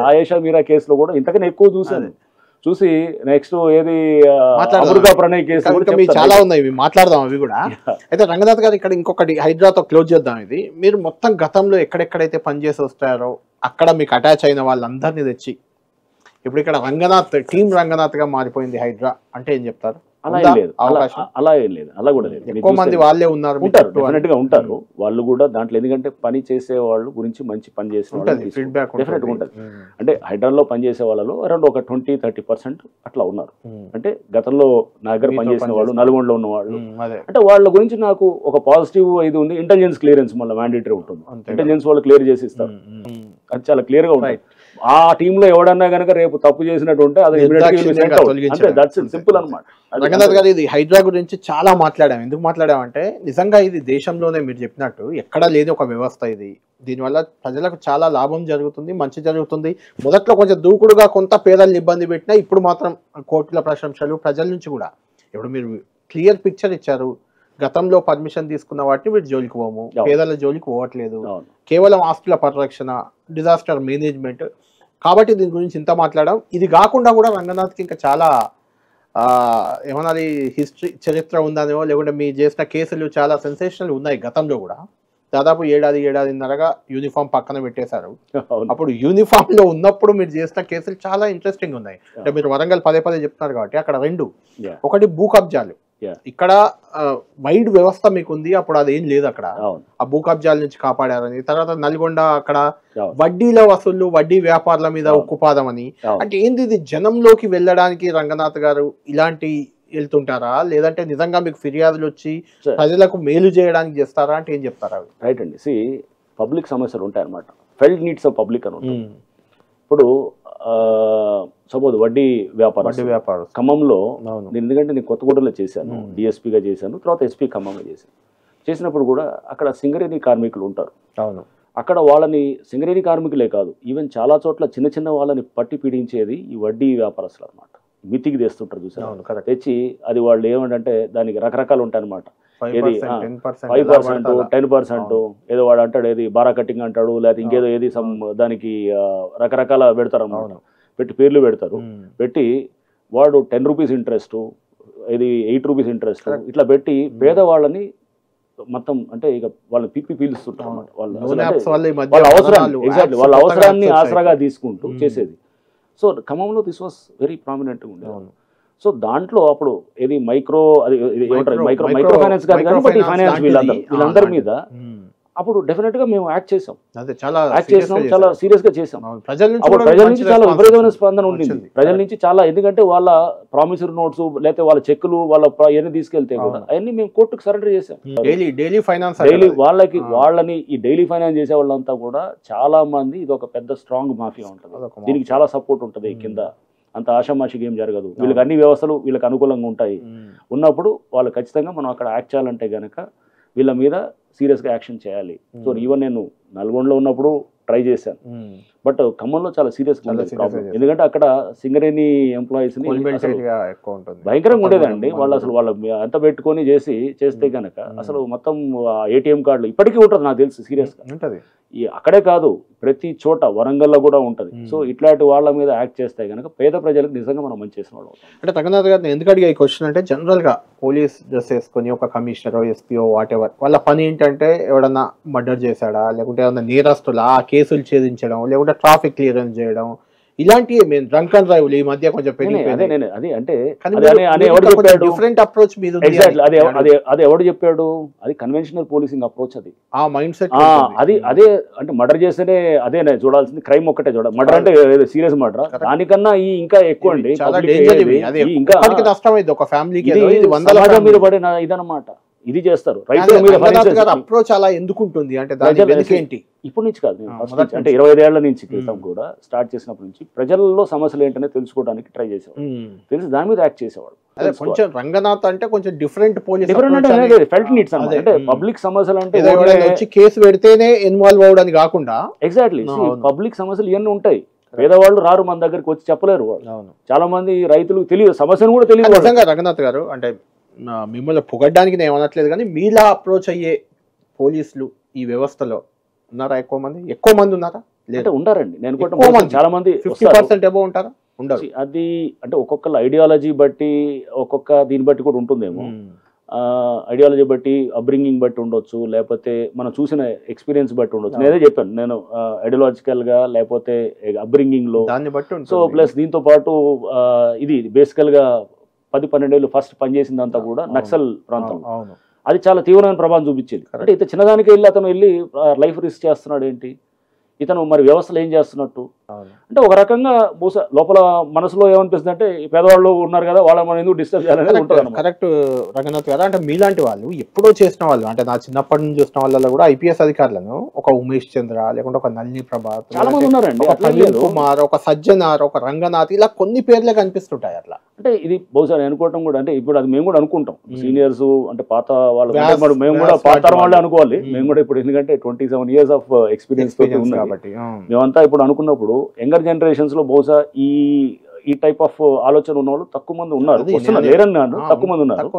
ఆయేషా మీరా కేసులో కూడా ఇంతకన్నా ఎక్కువ చూశాను. చూసి నెక్స్ట్ ఏది అమృత ప్రణయ్ కేసు చాలా ఉన్నాయి, ఇవి మాట్లాడదాం అవి కూడా. అయితే రంగనాథ్ గారు ఇక్కడ ఇంకొకటి హైడ్రాతో క్లోజ్ చేద్దాం. ఇది మీరు మొత్తం గతంలో ఎక్కడెక్కడైతే పనిచేసి వస్తారో అక్కడ మీకు అటాచ్ అయిన వాళ్ళందరినీ తెచ్చి ఇప్పుడు ఇక్కడ రంగనాథ్ టీం రంగనాథ్ గా మారిపోయింది హైడ్రా అంటే ఏం చెప్తారు? అలా ఏం లేదు, అలా ఏం లేదు, అలా కూడా లేదు. ఎక్కువ మంది వాళ్ళే ఉన్నారు, ఉంటారు, డెఫినెట్ గా ఉంటారు వాళ్ళు కూడా దాంట్లో. ఎందుకంటే పని చేసే వాళ్ళు గురించి మంచి పని చేసే వాళ్ళు ఫీడ్బ్యాక్ డెఫినెట్ గా ఉంటుంది. అంటే హైడ్రాలో పనిచేసే వాళ్ళలో అరౌండ్ ఒక 20-30% అట్లా ఉన్నారు. అంటే గతంలో నా దగ్గర పనిచేసిన వాళ్ళు, నల్గొండలో ఉన్న వాళ్ళు, అంటే వాళ్ళ గురించి నాకు ఒక పాజిటివ్ ఇది ఉంది. ఇంటెలిజెన్స్ క్లియరెన్స్ మళ్ళీ మ్యాండేటరీ ఉంటుంది. ఇంటెలిజెన్స్ వాళ్ళు క్లియర్ చేసి ఇస్తారు, అది చాలా క్లియర్ గా ఉంటుంది. ఆ టీంలో ఎవడన్నా కనుక రేపు తప్పు చేసినట్టు ఉంటే అది సింపుల్ అనమాట. రంగనాథ్ గారు ఇది హైడ్రా గురించి చాలా మాట్లాడాం. ఎందుకు మాట్లాడామంటే నిజంగా ఇది దేశంలోనే మీరు చెప్పినట్టు ఎక్కడా లేని ఒక వ్యవస్థ ఇది. దీనివల్ల ప్రజలకు చాలా లాభం జరుగుతుంది, మంచి జరుగుతుంది. మొదట్లో కొంచెం దూకుడుగా కొంత పేదల్ని ఇబ్బంది పెట్టినా ఇప్పుడు మాత్రం కోర్టుల ప్రశంసలు ప్రజల నుంచి కూడా. ఇప్పుడు మీరు క్లియర్ పిక్చర్ ఇచ్చారు, గతంలో పర్మిషన్ తీసుకున్న వాటిని వీటి జోలికి పోము, పేదల జోలికి పోవట్లేదు, కేవలం ఆస్తుల పరిరక్షణ, డిజాస్టర్ మేనేజ్మెంట్. కాబట్టి దీని గురించి ఇంత మాట్లాడడం. ఇది కాకుండా కూడా రంగనాథ్కి ఇంకా చాలా ఏమన్నా హిస్టరీ చరిత్ర ఉందనేమో, లేకుంటే మీరు చేసిన కేసులు చాలా సెన్సేషనల్ ఉన్నాయి గతంలో కూడా. దాదాపు ఏడాదిన్నరగా యూనిఫామ్ పక్కన పెట్టేశారు. అప్పుడు యూనిఫామ్ లో ఉన్నప్పుడు మీరు చేసిన కేసులు చాలా ఇంట్రెస్టింగ్ ఉన్నాయి. అంటే మీరు వరంగల్ పదే చెప్తున్నారు కాబట్టి అక్కడ రెండు, ఒకటి భూ కబ్జాలు, ఇక్కడ వైడ్ వ్యవస్థ మీకు ఉంది, అప్పుడు అదేం లేదు అక్కడ. ఆ భూ కబ్జాల నుంచి కాపాడారని. తర్వాత నల్గొండ అక్కడ వడ్డీల వసూళ్లు, వడ్డీ వ్యాపారుల మీద ఉక్కుపాదం అని. అంటే ఏంది ఇది జనంలోకి వెళ్ళడానికి రంగనాథ్ గారు ఇలాంటి వెళ్తుంటారా, లేదంటే నిజంగా మీకు ఫిర్యాదులు వచ్చి ప్రజలకు మేలు చేయడానికి చేస్తారా అంటే ఏం చెప్తారా? రైట్ అండి. పబ్లిక్ సమస్యలు ఉంటాయి అన్నమాట. ఫెల్ట్ నీడ్స్ ఆఫ్ పబ్లిక్ అని. ఇప్పుడు సపోజ్ వడ్డీ వ్యాపారం ఖమ్మంలో ఎందుకంటే నేను కొత్తగూడలో చేశాను, డిఎస్పీగా చేశాను, తర్వాత ఎస్పీ ఖమ్మంగా చేసినప్పుడు కూడా అక్కడ సింగరేణి కార్మికులు ఉంటారు. అక్కడ వాళ్ళని సింగరేణి కార్మికులే కాదు, ఈవెన్ చాలా చోట్ల చిన్న వాళ్ళని పట్టి పీడించేది ఈ వడ్డీ వ్యాపారస్తులు అనమాట. మితికి తెస్తుంటారు చూసారు, తెచ్చి అది వాళ్ళు ఏమంటే దానికి రకరకాలు ఉంటాయి అనమాట. ఏది 5%, 10%, ఏదో వాడు అంటాడు, ఏది బారా కట్టింగ్ అంటాడు, లేకపోతే ఇంకేదో ఏది దానికి రకరకాల పెడతారు అన్నమాట. పెట్టి పేర్లు పెడతారు, పెట్టి వాడు 10 రూపీస్ ఇంట్రెస్ట్, ఇది 8 రూపీస్ ఇంట్రెస్ట్, ఇట్లా పెట్టి పేదవాళ్ళని మొత్తం అంటే ఇక వాళ్ళని పీలుస్తుంటారు అన్నమాట. వాళ్ళ అవసరాన్ని ఆసరాగా తీసుకుంటూ చేసేది. సో ఖమ్మంలో దిస్ వాస్ వెరీ ప్రామినెంట్గా ఉండేది. సో దాంట్లో అప్పుడు ఏది మైక్రో ఫైనాన్స్ కాదు కానీ బట్ ఈ ఫైనాన్స్ వీళ్ళందరి మీద అప్పుడు డెఫినెట్ గా మేము యాక్ట్ చేసాం, చాలా సీరియస్ గా చేసాం. ప్రజల నుంచి చాలా విపరీతమైన స్పందన ఉండింది ప్రజల నుంచి చాలా. ఎందుకంటే వాళ్ళ ప్రామిసరీ నోట్స్ లేకపోతే వాళ్ళ చెక్కులు వాళ్ళ అవన్నీ తీసుకెళ్తే కూడా అవన్నీ మేము కోర్టుకు సరెండర్ చేసాం. డైలీ వాళ్ళని ఈ డైలీ ఫైనాన్స్ చేసే వాళ్ళంతా కూడా చాలా మంది ఇది ఒక పెద్ద స్ట్రాంగ్ మాఫియా ఉంటుంది, దీనికి చాలా సపోర్ట్ ఉంటుంది కింద. అంత ఆషామాషిగా ఏం జరగదు, వీళ్ళకి అన్ని వ్యవస్థలు వీళ్ళకి అనుకూలంగా ఉంటాయి. ఉన్నప్పుడు వాళ్ళు ఖచ్చితంగా మనం అక్కడ యాక్ట్ చేయాలంటే కనుక వీళ్ళ మీద సీరియస్గా యాక్షన్ చేయాలి. సో ఈవెన్ నేను నల్గొండలో ఉన్నప్పుడు ట్రై చేశాను, బట్ ఖమ్మంలో చాలా సీరియస్గా ఉండేది ప్రాబ్లం. ఎందుకంటే అక్కడ సింగరేణి ఎంప్లాయీస్ భయంకరంగా ఉండేదండి. వాళ్ళు అసలు వాళ్ళ అంత పెట్టుకొని చేస్తే కనుక అసలు మొత్తం ఏటీఎం కార్డులు ఇప్పటికీ ఉంటుంది నాకు తెలిసి సీరియస్గా ఉంటుంది. అక్కడే కాదు ప్రతి చోట వరంగల్లో కూడా ఉంటుంది. సో ఇట్లాంటి వాళ్ళ మీద యాక్ట్ చేస్తే కనుక పేద ప్రజలకు నిజంగా మనం మంచి చేసిన వాళ్ళు. అంటే రంగనాథ్ గారిని ఎందుకు అడిగా ఈ క్వశ్చన్ అంటే, జనరల్ గా పోలీస్ డ్రెస్ వేసుకొని ఒక కమిషనర్, ఎస్పీఓ, వాట్ ఎవర్ వాళ్ళ పని ఏంటంటే ఎవడన్నా మర్డర్ చేశాడా, లేకుంటే ఏమన్నా నేరస్తులా ఆ కేసులు ఛేదించడం, లేకుంటే ట్రాఫిక్ క్లియరెన్స్ చేయడం, ఇలాంటివి మేము డ్రంక్ అండ్ డ్రైవ్ ఈ మధ్య కొంచెం డిఫరెంట్ అప్రోచ్ మీద. అది ఎవడు చెప్పాడు? అది కన్వెన్షనల్ పోలీసింగ్ అప్రోచ్. అది ఆ మైండ్ సెట్ అదే అంటే మర్డర్ చేస్తేనే అదే చూడాల్సింది, క్రైమ్ ఒక్కటే చూడాలి. మర్డర్ అంటే సీరియస్ మర్డర్, దానికన్నా ఈ ఇంకా ఎక్కువ అండి. ఇంకా నష్టమైంది ఒక ఫ్యామిలీకి, మీద పడిన ఇదన్నమాట. ఇది చేస్తారు రైతుల మీద. అప్రోచ్ అలా ఎందుకు ఉంటుంది అంటే ఇప్పటి నుంచి కాదు, అంటే 25 ఏళ్ల నుంచి క్రితం కూడా స్టార్ట్ చేసినప్పటి నుంచి ప్రజల్లో సమస్యలు ఏంటనే తెలుసుకోవడానికి ట్రై చేసేవాడు, తెలిసి దాని మీద యాక్ట్ చేసేవాడు. కొంచెం రంగనాథ్ అంటే కొంచెం డిఫరెంట్ పోలీస్ ఫెల్ట్ నీడ్స్ అంటే పబ్లిక్ సమస్యలు అంటే వచ్చి కేసు పెడితేనే ఇన్వాల్వ్ అవడానికి కాకుండా. ఎగ్జాక్ట్లీ, పబ్లిక్ సమస్యలు ఇవన్నీ ఉంటాయి. పేదవాళ్ళు రారు మన దగ్గరికి వచ్చి చెప్పలేరు వాళ్ళు. చాలా మంది రైతులకు తెలియదు, సమస్యను కూడా తెలియదు. రంగనాథ్ గారు అంటే మిమ్మల్ని పొగడ్డానికి నేను ఏమనట్లేదు, కానీ మీలా అప్రోచ్ అయ్యే పోలీసులు ఈ వ్యవస్థలో ఉన్నారా? ఎక్కువ మంది ఉన్నారా? లేదా ఉంటారండి. నేను చాలా మంది 50% అబౌవ్ ఉంటారా? ఉండదు. అది అంటే ఒక్కొక్కళ్ళ ఐడియాలజీ బట్టి ఒక్కొక్క దీన్ని బట్టి కూడా ఉంటుందేమో. ఐడియాలజీ బట్టి అబ్రింగింగ్ బట్టి ఉండొచ్చు, లేకపోతే మనం చూసిన ఎక్స్పీరియన్స్ బట్టి ఉండొచ్చు. నేనే చెప్పాను, నేను ఐడియాలజికల్ గా లేకపోతే అబ్రింగింగ్ లో దాన్ని బట్టి. సో ప్లస్ దీంతో పాటు ఇది బేసికల్ గా 10-12 ఏళ్ళు ఫస్ట్ పనిచేసిందంతా కూడా నక్సల్ ప్రాంతంలో. అది చాలా తీవ్రమైన ప్రభావం చూపించేది. అంటే ఇతను చిన్నదానికి వెళ్ళి అతను వెళ్ళి లైఫ్ రిస్క్ చేస్తున్నాడు ఏంటి, ఇతను మరి వ్యవస్థలు ఏం చేస్తున్నట్టు అంటే ఒక రకంగా బహుశా లోపల మనసులో ఏమనిపిస్తుంది అంటే ఈ పేదవాళ్ళు ఉన్నారు కదా, వాళ్ళ మనం ఎందుకు డిస్టర్బ్ చేయాలని ఉంటుంది. కరెక్ట్ రంగనాథ్ గారు. అంటే మీలాంటి వాళ్ళు ఎప్పుడో చేసిన వాళ్ళు, అంటే నా చిన్నప్పటి నుంచి చూసిన వాళ్ళలో కూడా ఐపీఎస్ అధికారులను ఒక ఉమేష్ చంద్ర, లేకుంటే ఒక నళిని ప్రభాత్, చాలా మంది ఉన్నారండి, ఒక ప్రవీణ్ కుమార్, ఒక సజ్జనార్, ఒక రంగనాథ్, ఇలా కొన్ని పేర్లే కనిపిస్తుంటాయి అట్లా. అంటే ఇది బహుశా అనుకోవటం కూడా, అంటే ఇప్పుడు అది మేము కూడా అనుకుంటాం సీనియర్స్ అంటే పాత వాళ్ళు, మేము కూడా పాత వాళ్ళే అనుకోవాలి మేము కూడా ఇప్పుడు, ఎందుకంటే 27 years ఆఫ్ ఎక్స్పీరియన్స్ కాబట్టి మేమంతా ఇప్పుడు అనుకున్నప్పుడు యంగర్ జనరేషన్స్ లో బహుశా ఈ టైప్ ఆఫ్ ఆలోచన ఉన్న వాళ్ళు తక్కువ మంది ఉన్నారు, లేరని తక్కువ మంది ఉన్నారు.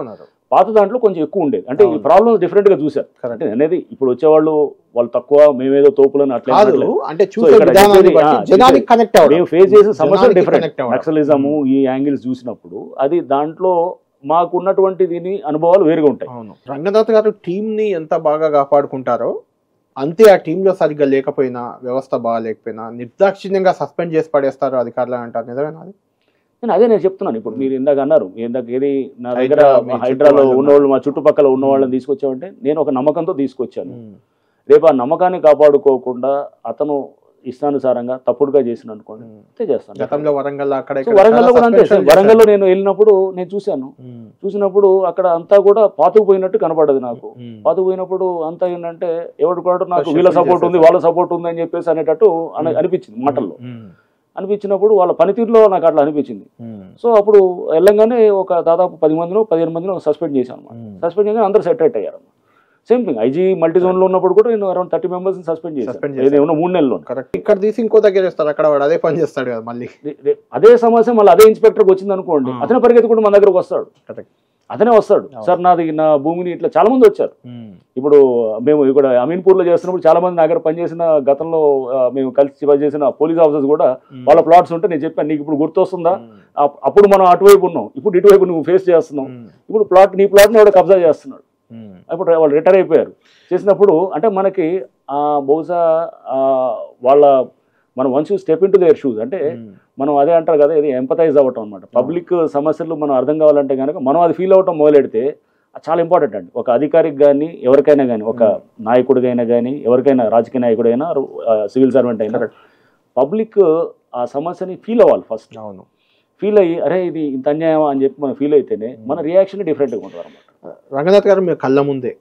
పాత దాంట్లో కొంచెం ఎక్కువ ఉండేది. అంటే ఈ ప్రాబ్లమ్ డిఫరెంట్ గా చూసారు అంటే అనేది. ఇప్పుడు వచ్చేవాళ్ళు వాళ్ళు తక్కువ, మేమేదో తోపులని అట్లా మేము ఫేస్ చేసిన సమస్యలు డిఫరెంట్. నక్సలిజము ఈ యాంగిల్స్ చూసినప్పుడు అది దాంట్లో మాకున్నటువంటి దీని అనుభవాలు వేరుగా ఉంటాయి. రంగనాథ్ గారు టీమ్ ని ఎంత బాగా కాపాడుకుంటారో అంతే ఆ టీంలో సరిగ్గా లేకపోయినా, వ్యవస్థ బాగాలేకపోయినా నిర్దాక్షిణ్యంగా సస్పెండ్ చేసి పడేస్తారు అధికారులు అంటారు. నిజమేనా అది? నేను చెప్తున్నాను. ఇప్పుడు మీరు ఇందాక అన్నారు, ఏది నా దగ్గర హైడ్రాలో ఉన్నవాళ్ళు మా చుట్టుపక్కల ఉన్న వాళ్ళని తీసుకొచ్చామంటే నేను ఒక నమ్మకంతో తీసుకొచ్చాను. రేపు ఆ నమ్మకాన్ని కాపాడుకోకుండా అతను ఇష్టానుసారంగా తప్పుడుగా చేసిన అనుకోండి అంతే చేస్తాను. గతంలో వరంగల్లో కూడా అంతే. వరంగల్లో నేను వెళ్ళినప్పుడు నేను చూసినప్పుడు అక్కడ అంతా కూడా పాతుకుపోయినట్టు కనపడదు నాకు. పాతుకుపోయినప్పుడు అంతా ఏంటంటే ఎవరు కూడా నాకు వీళ్ళ సపోర్ట్ ఉంది వాళ్ళ సపోర్ట్ ఉంది అని చెప్పేసి అనేటట్టు అనిపించింది మాటల్లో. అనిపించినప్పుడు వాళ్ళ పనితీరులో నాకు అట్లా అనిపించింది. సో అప్పుడు వెళ్ళంగానే ఒక దాదాపు 10-15 మందిని సస్పెండ్ చేశాను. సస్పెండ్ చేయగానే అందరూ సెటరేట్ అయ్యారు. Same thing IG multi zone లో ఉన్నప్పుడు కూడా నేను అరౌండ్ 30 members సస్పెండ్ చేశాను 3 నెలల్లో. ఇక్కడ తీసి ఇంకో దగ్గర చేస్తారు, అక్కడ వాడు అదే పని చేస్తాడు కదా, మళ్ళీ అదే సమస్య మళ్ళీ అదే ఇన్స్పెక్టర్కి వచ్చింది అనుకోండి, అతనే పరిగెత్తి కూడా మన దగ్గరకు వస్తాడు. అతనే వస్తాడు, సార్ నాది నా భూమిని ఇట్లా చాలా మంది వచ్చారు. ఇప్పుడు మేము ఇక్కడ అమీన్పూర్ లో చేస్తున్నప్పుడు చాలా మంది నా దగ్గర పనిచేసిన గతంలో మేము కలిసి పనిచేసిన పోలీస్ ఆఫీసర్స్ కూడా వాళ్ళ ప్లాట్స్ ఉంటే నేను చెప్పాను, నీకు ఇప్పుడు గుర్తొస్తుందా, అప్పుడు మనం అటువైపు ఉన్నాం, ఇప్పుడు ఇటువైపు నువ్వు ఫేస్ చేస్తున్నావు, ఇప్పుడు నీ ప్లాట్ని ఎవడో కబ్జా చేస్తున్నాడు. ఇప్పుడు వాళ్ళు రిటైర్ అయిపోయారు. చేసినప్పుడు అంటే మనకి బహుశా వాళ్ళ మనం once you step in to their shoes అంటే మనం అదే అంటారు కదా, ఇది ఎంపథైజ్ అవ్వటం అనమాట. పబ్లిక్ సమస్యలు మనం అర్థం కావాలంటే కనుక మనం అది ఫీల్ అవ్వటం మొదలెడితే అది చాలా ఇంపార్టెంట్ అండి. ఒక అధికారికి కానీ ఎవరికైనా కానీ, ఒక నాయకుడికైనా కానీ, ఎవరికైనా రాజకీయ నాయకుడైనా సివిల్ సర్వెంట్ అయినా పబ్లిక్ ఆ సమస్యని ఫీల్ అవ్వాలి ఫస్ట్. ఫీల్ అయ్యి అరే ఇది ఇంత అన్యాయం అని చెప్పి మనం ఫీల్ అయితేనే మన రియాక్షన్ డిఫరెంట్గా ఉంటుంది అనమాట. రంగనాథ్ గారు, మీరు కళ్ళ ముందే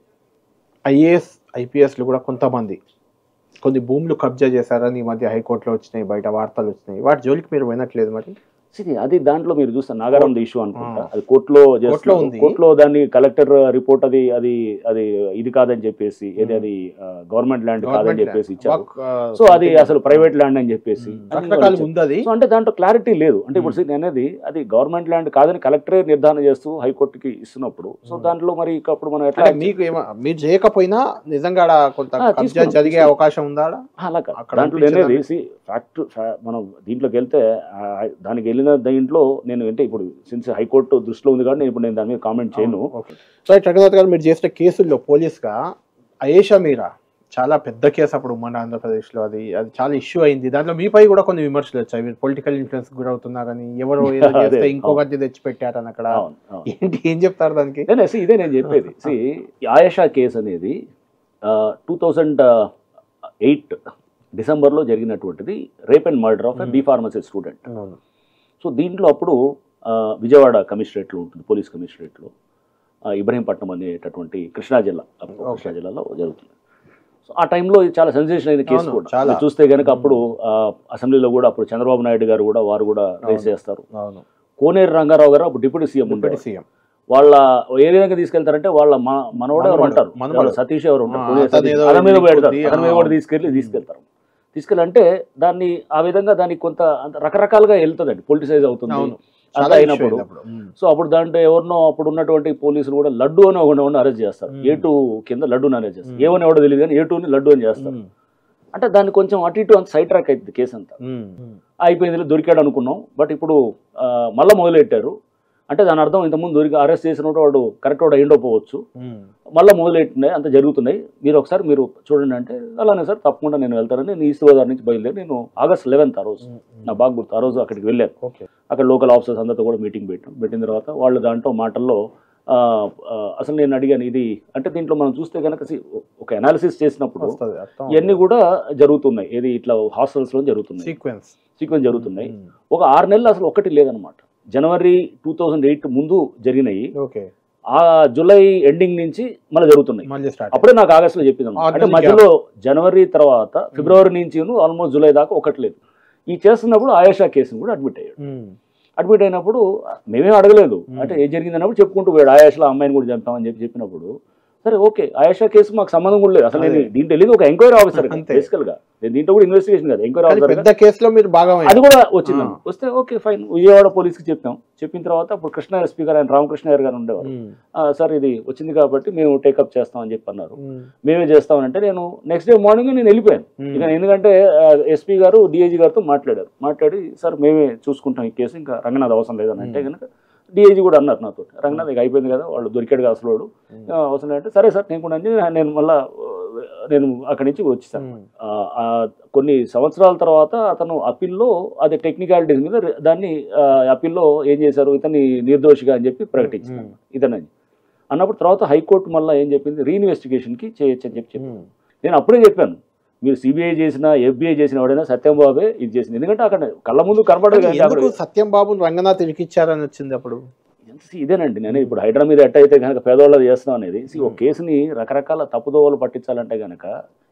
ఐఏఎస్ ఐపీఎస్లు కూడా కొంతమంది కొన్ని భూములు కబ్జా చేశారని ఈ మధ్య హైకోర్టులో వచ్చినాయి, బయట వార్తలు వచ్చినాయి. వాటి జోలికి మీరు వినట్లేదు మరి? అది దాంట్లో మీరు చూస్తారు నాగారం ఇష్యూ అనుకుంటా, అది కోర్టులో దాన్ని కలెక్టర్ రిపోర్ట్ అది అది అది ఇది కాదని చెప్పేసి, ఏది అది గవర్నమెంట్ ల్యాండ్ కాదని చెప్పేసి ఇచ్చారు. సో అది అసలు ప్రైవేట్ ల్యాండ్ అని చెప్పేసి సో అంటే దాంట్లో క్లారిటీ లేదు. అంటే ఇప్పుడు అనేది అది గవర్నమెంట్ ల్యాండ్ కాదని కలెక్టరే నిర్ధారణ చేస్తూ హైకోర్టుకి ఇస్తున్నప్పుడు సో దాంట్లో మరి అప్పుడు మనం ఎట్లా, మీకు మీరు చేయకపోయినా నిజంగా జరిగే అవకాశం ఉందా? అలా దాంట్లో అనేది ఫ్యాక్ట్ మనం దీంట్లోకి వెళ్తే దానికి వెళ్ళిన దీంట్లో నేను అంటే ఇప్పుడు సిన్స్ హైకోర్టు దృష్టిలో ఉంది కాబట్టి ఇప్పుడు నేను దాని మీద కామెంట్ చేయను. రైట్ రంగనాథ్ గారు, మీరు చేసిన కేసుల్లో పోలీస్గా అయేషా మీరా చాలా పెద్ద కేసు అప్పుడు మన ఆంధ్రప్రదేశ్లో, అది చాలా ఇష్యూ అయింది. దాంట్లో మీపై కూడా కొన్ని విమర్శలు వచ్చాయి, మీరు పొలిటికల్ ఇన్ఫ్లుయెన్స్ గురవుతున్నారని, ఎవరో ఇంకొకటి తెచ్చి పెట్టారని. అక్కడ ఏం చెప్తారు దానికి? ఇదే నేను చెప్పేది. ఆయేషా కేసు అనేది 2008 డిసెంబర్లో జరిగినటువంటిది rape and murder of B pharmacy student. So దీంట్లో అప్పుడు విజయవాడ కమిషనరేట్లో ఉంటుంది, పోలీస్ కమిషనరేట్లో ఇబ్రహీంపట్నం అనేటటువంటి కృష్ణా జిల్లాలో జరుగుతుంది. సో ఆ టైంలో చాలా సెన్సేషన్ అయిన కేసు కూడా చూస్తే కనుక అప్పుడు అసెంబ్లీలో కూడా అప్పుడు చంద్రబాబు నాయుడు గారు కూడా వారు కూడా రేస్ చేస్తారు. కోనేరు రంగారావు గారు అప్పుడు డిప్యూటీ సీఎం ఉంటారు. వాళ్ళ ఏ విధంగా తీసుకెళ్తారంటే వాళ్ళ మనోడు ఎవరు ఉంటారు, వాళ్ళ సతీష్ ఎవరు ఉంటారు, అతని మీద పెడతారు, అతని మీద కూడా తీసుకెళ్తారు. తీసుకెళ్ళంటే దాన్ని ఆ విధంగా దానికి కొంత రకరకాలుగా వెళ్తుందండి, పొలిటిసైజ్ అవుతుంది అలా అయినప్పుడు. సో అప్పుడు దాంట్లో ఎవరినో అప్పుడు ఉన్నటువంటి పోలీసులు కూడా లడ్డు అని ఒకటి అరెస్ట్ చేస్తారు, A2 కింద లడ్డూని అరెస్ట్ చేస్తారు. ఏమని ఎవడో తెలియదు కానీ A2ని లడ్డు అని చేస్తారు. అంటే దాన్ని కొంచెం అటు ఇటు అంత సైడ్ ట్రాక్ అవుతుంది కేసు అంతా. అయిపోయింది, దొరికాడు అనుకున్నాం. బట్ ఇప్పుడు మళ్ళీ మొదలెట్టారు. అంటే దాని అర్థం ఇంతకుముందు అరెస్ట్ చేసినప్పుడు వాడు కరెక్ట్ వాడు అయ్యిండకపోవచ్చు, మళ్ళీ మొదలెట్టినాయి, అంత జరుగుతున్నాయి, మీరు ఒకసారి మీరు చూడండి అంటే, అలానే సార్ తప్పకుండా నేను వెళ్తానని నేను ఈస్ట్ గోదావరి నుంచి బయలుదేరి నేను August 11th ఆ రోజు నా బాగా గుర్తు, ఆ రోజు అక్కడికి వెళ్ళాను. అక్కడ లోకల్ ఆఫీసర్స్ అందరితో కూడా మీటింగ్ పెట్టిన తర్వాత వాళ్ళు దాంట్లో మాటల్లో అసలు నేను అడిగాను, ఇది అంటే దీంట్లో మనం చూస్తే కనుక ఒక అనాలిసిస్ చేసినప్పుడు ఇవన్నీ కూడా జరుగుతున్నాయి, ఏది ఇట్లా హాస్టల్స్లో జరుగుతున్నాయి, సీక్వెన్స్ జరుగుతున్నాయి. ఒక 6 నెలలు అసలు ఒకటి లేదనమాట. జనవరి 2008 ముందు జరిగినాయి, ఆ జూలై ఎండింగ్ నుంచి మళ్ళీ జరుగుతున్నాయి. అప్పుడే నాకు ఆగస్టులో చెప్పింది. అంటే మధ్యలో జనవరి తర్వాత ఫిబ్రవరి నుంచి ఆల్మోస్ట్ జూలై దాకా ఒకటి లేదు. ఈ చేస్తున్నప్పుడు ఆయేషా కేసును కూడా అడ్మిట్ అయ్యాడు. అడ్మిట్ అయినప్పుడు మేమేం అడగలేదు, అంటే ఏం జరిగింది అన్నప్పుడు చెప్పుకుంటూ పోయాడు. ఆయేషాలో అమ్మాయిని కూడా చంపామని చెప్పినప్పుడు సరే ఓకే, ఆయేషా కేసు మాకు సంబంధం కూడా లేదు, అసలు నేను దీంట్లో తెలియదు, ఒక ఎంక్వైరీ ఆఫీసర్ బేసికల్ గా, నేను దీంట్లో కూడా ఇన్వెస్టిగేషన్ కదా, ఎంక్వైరీ ఆఫీసర్ అది కూడా వచ్చింది. వస్తే ఓకే ఫైన్, విజయవాడ పోలీస్కి చెప్పిన తర్వాత అప్పుడు కృష్ణ ఎస్పీ గారు, ఆయన రామకృష్ణ గారు ఉండేవారు. సార్ ఇది వచ్చింది కాబట్టి మేము టేకప్ చేస్తామని చెప్పి అన్నారు. మేమే చేస్తామనంటే నేను నెక్స్ట్ డే మార్నింగ్ నేను వెళ్ళిపోయాను. ఇక ఎందుకంటే ఎస్పీ గారు డిఐజీ గారితో మాట్లాడి సార్ మేమే చూసుకుంటాం ఈ కేసు, ఇంకా రంగనాథ్ అవసరం లేదని అంటే కనుక డిఐజీ కూడా అన్నారు నాతో, రంగనాథ్ ఇక అయిపోయింది కదా, వాళ్ళు దొరికాడు కదా అసలు అవసరం అంటే సరే సార్ నేను కూడా నేను మళ్ళీ నేను అక్కడి నుంచి వచ్చేసాను. కొన్ని సంవత్సరాల తర్వాత అతను అప్పీల్లో అది టెక్నికాలిటీస్ మీద దాన్ని అప్పీల్లో ఏం చేశారు, ఇతన్ని నిర్దోషిగా అని చెప్పి ప్రకటించారు ఇతనని అన్నప్పుడు తర్వాత హైకోర్టు మళ్ళీ ఏం చెప్పింది, రీఇన్వెస్టిగేషన్కి చేయొచ్చు అని చెప్పి నేను అప్పుడే చెప్పాను, మీరు సిబిఐ చేసినా ఎఫ్బిఐ చేసిన వాడైనా సత్యంబాబే ఇది చేసింది, ఎందుకంటే అక్కడ కళ్ళ ముందు కనబడదు. సత్యంబాబు రంగనాథ్ ఇరికిచ్చారని వచ్చింది అప్పుడు. ఇదేనండి నేను ఇప్పుడు హైడ్రా మీద ఎట్ట అయితే కనుక పేదవాళ్ళు చేస్తున్నాం అనేది, ఒక కేసుని రకరకాల తప్పుదోవలు పట్టించాలంటే కనుక